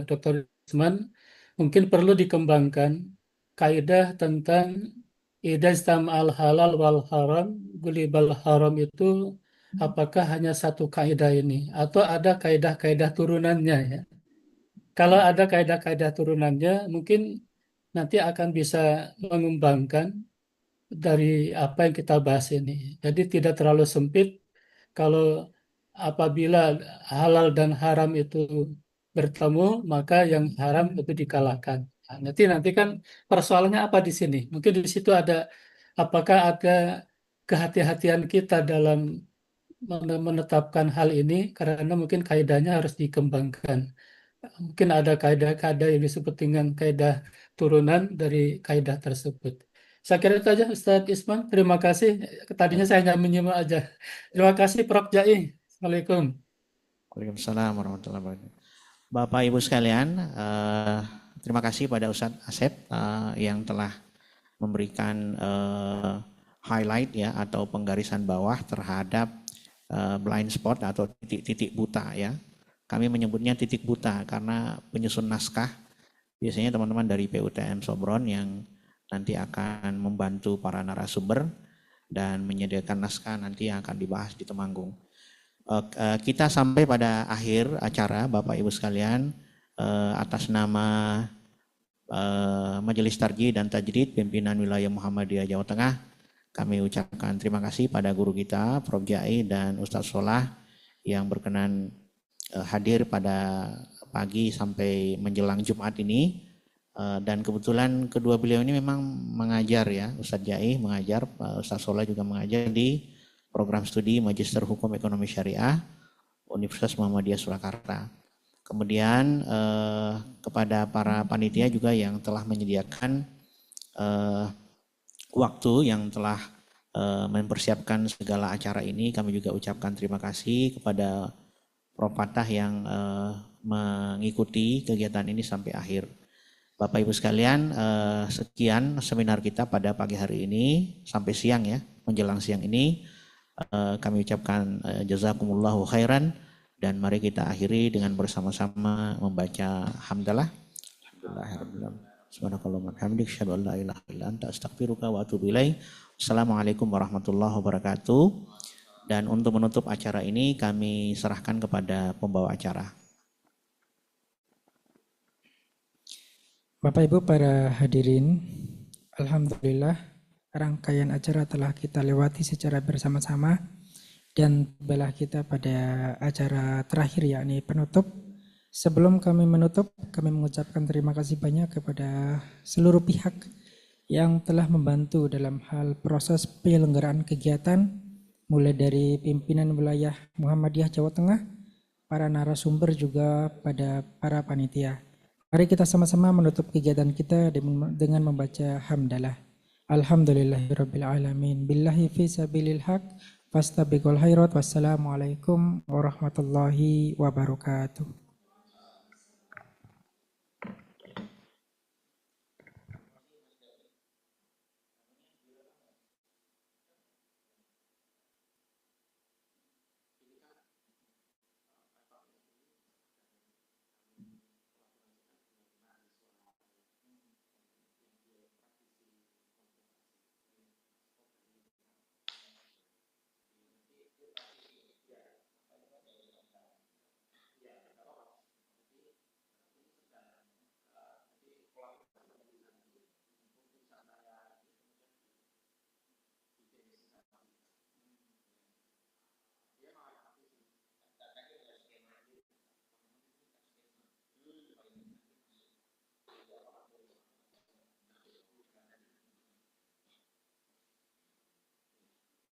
F: Dr. Usman, mungkin perlu dikembangkan kaidah tentang idza al halal wal haram gulibal haram itu apakah hanya satu kaidah ini atau ada kaidah-kaidah turunannya ya. Kalau ada kaidah-kaidah turunannya, mungkin nanti akan bisa mengembangkan dari apa yang kita bahas ini. Jadi tidak terlalu sempit kalau apabila halal dan haram itu bertemu, maka yang haram itu dikalahkan. Nah, nanti kan persoalannya apa di sini? Mungkin di situ ada apakah ada kehati-hatian kita dalam menetapkan hal ini karena mungkin kaidahnya harus dikembangkan. Mungkin ada kaidah-kaidah yang disebut dengan kaidah turunan dari kaidah tersebut. Saya kira itu aja Ustadz Isman. Terima kasih. Tadinya saya hanya menyimak aja. Terima kasih Prof. Jai. Assalamualaikum.
B: Waalaikumsalam warahmatullahi wabarakatuh. Bapak Ibu sekalian, terima kasih pada Ustadz Asep yang telah memberikan highlight ya atau penggarisan bawah terhadap blind spot atau titik-titik buta ya. Kami menyebutnya titik buta karena penyusun naskah biasanya teman-teman dari PUTM Sobron yang nanti akan membantu para narasumber dan menyediakan naskah nanti yang akan dibahas di Temanggung. Kita sampai pada akhir acara Bapak Ibu sekalian, atas nama Majelis Tarjih dan Tajdid pimpinan wilayah Muhammadiyah Jawa Tengah, kami ucapkan terima kasih pada guru kita Prof. Jai dan Ustadz Solah yang berkenan hadir pada pagi sampai menjelang Jumat ini. Dan kebetulan kedua beliau ini memang mengajar ya, Ustadz Jai mengajar, Ustadz Solah juga mengajar di program studi Magister Hukum Ekonomi Syariah Universitas Muhammadiyah Surakarta. Kemudian kepada para panitia juga yang telah menyediakan waktu yang telah mempersiapkan segala acara ini, kami juga ucapkan terima kasih kepada Prof. Fatah yang mengikuti kegiatan ini sampai akhir. Bapak Ibu sekalian, sekian seminar kita pada pagi hari ini sampai siang ya, menjelang siang ini. Kami ucapkan jazakumullahu khairan dan mari kita akhiri dengan bersama-sama membaca hamdalah. Alhamdulillahirabbil alamin. Subhanakallahumma wa bihamdika asyhadu an la ilaha illa anta astaghfiruka wa atubu ilaik. Assalamualaikum warahmatullahi wabarakatuh. Dan untuk menutup acara ini kami serahkan kepada pembawa acara.
G: Bapak Ibu para hadirin, alhamdulillah rangkaian acara telah kita lewati secara bersama-sama dan tibalah kita pada acara terakhir yakni penutup. Sebelum kami menutup, kami mengucapkan terima kasih banyak kepada seluruh pihak yang telah membantu dalam hal proses penyelenggaraan kegiatan, mulai dari pimpinan wilayah Muhammadiyah Jawa Tengah, para narasumber juga pada para panitia. Mari kita sama-sama menutup kegiatan kita dengan membaca hamdalah. Alhamdulillahirabbil alamin. Billahi fi sabilil haq fastabiqul khairat. Wassalamualaikum warahmatullahi wabarakatuh.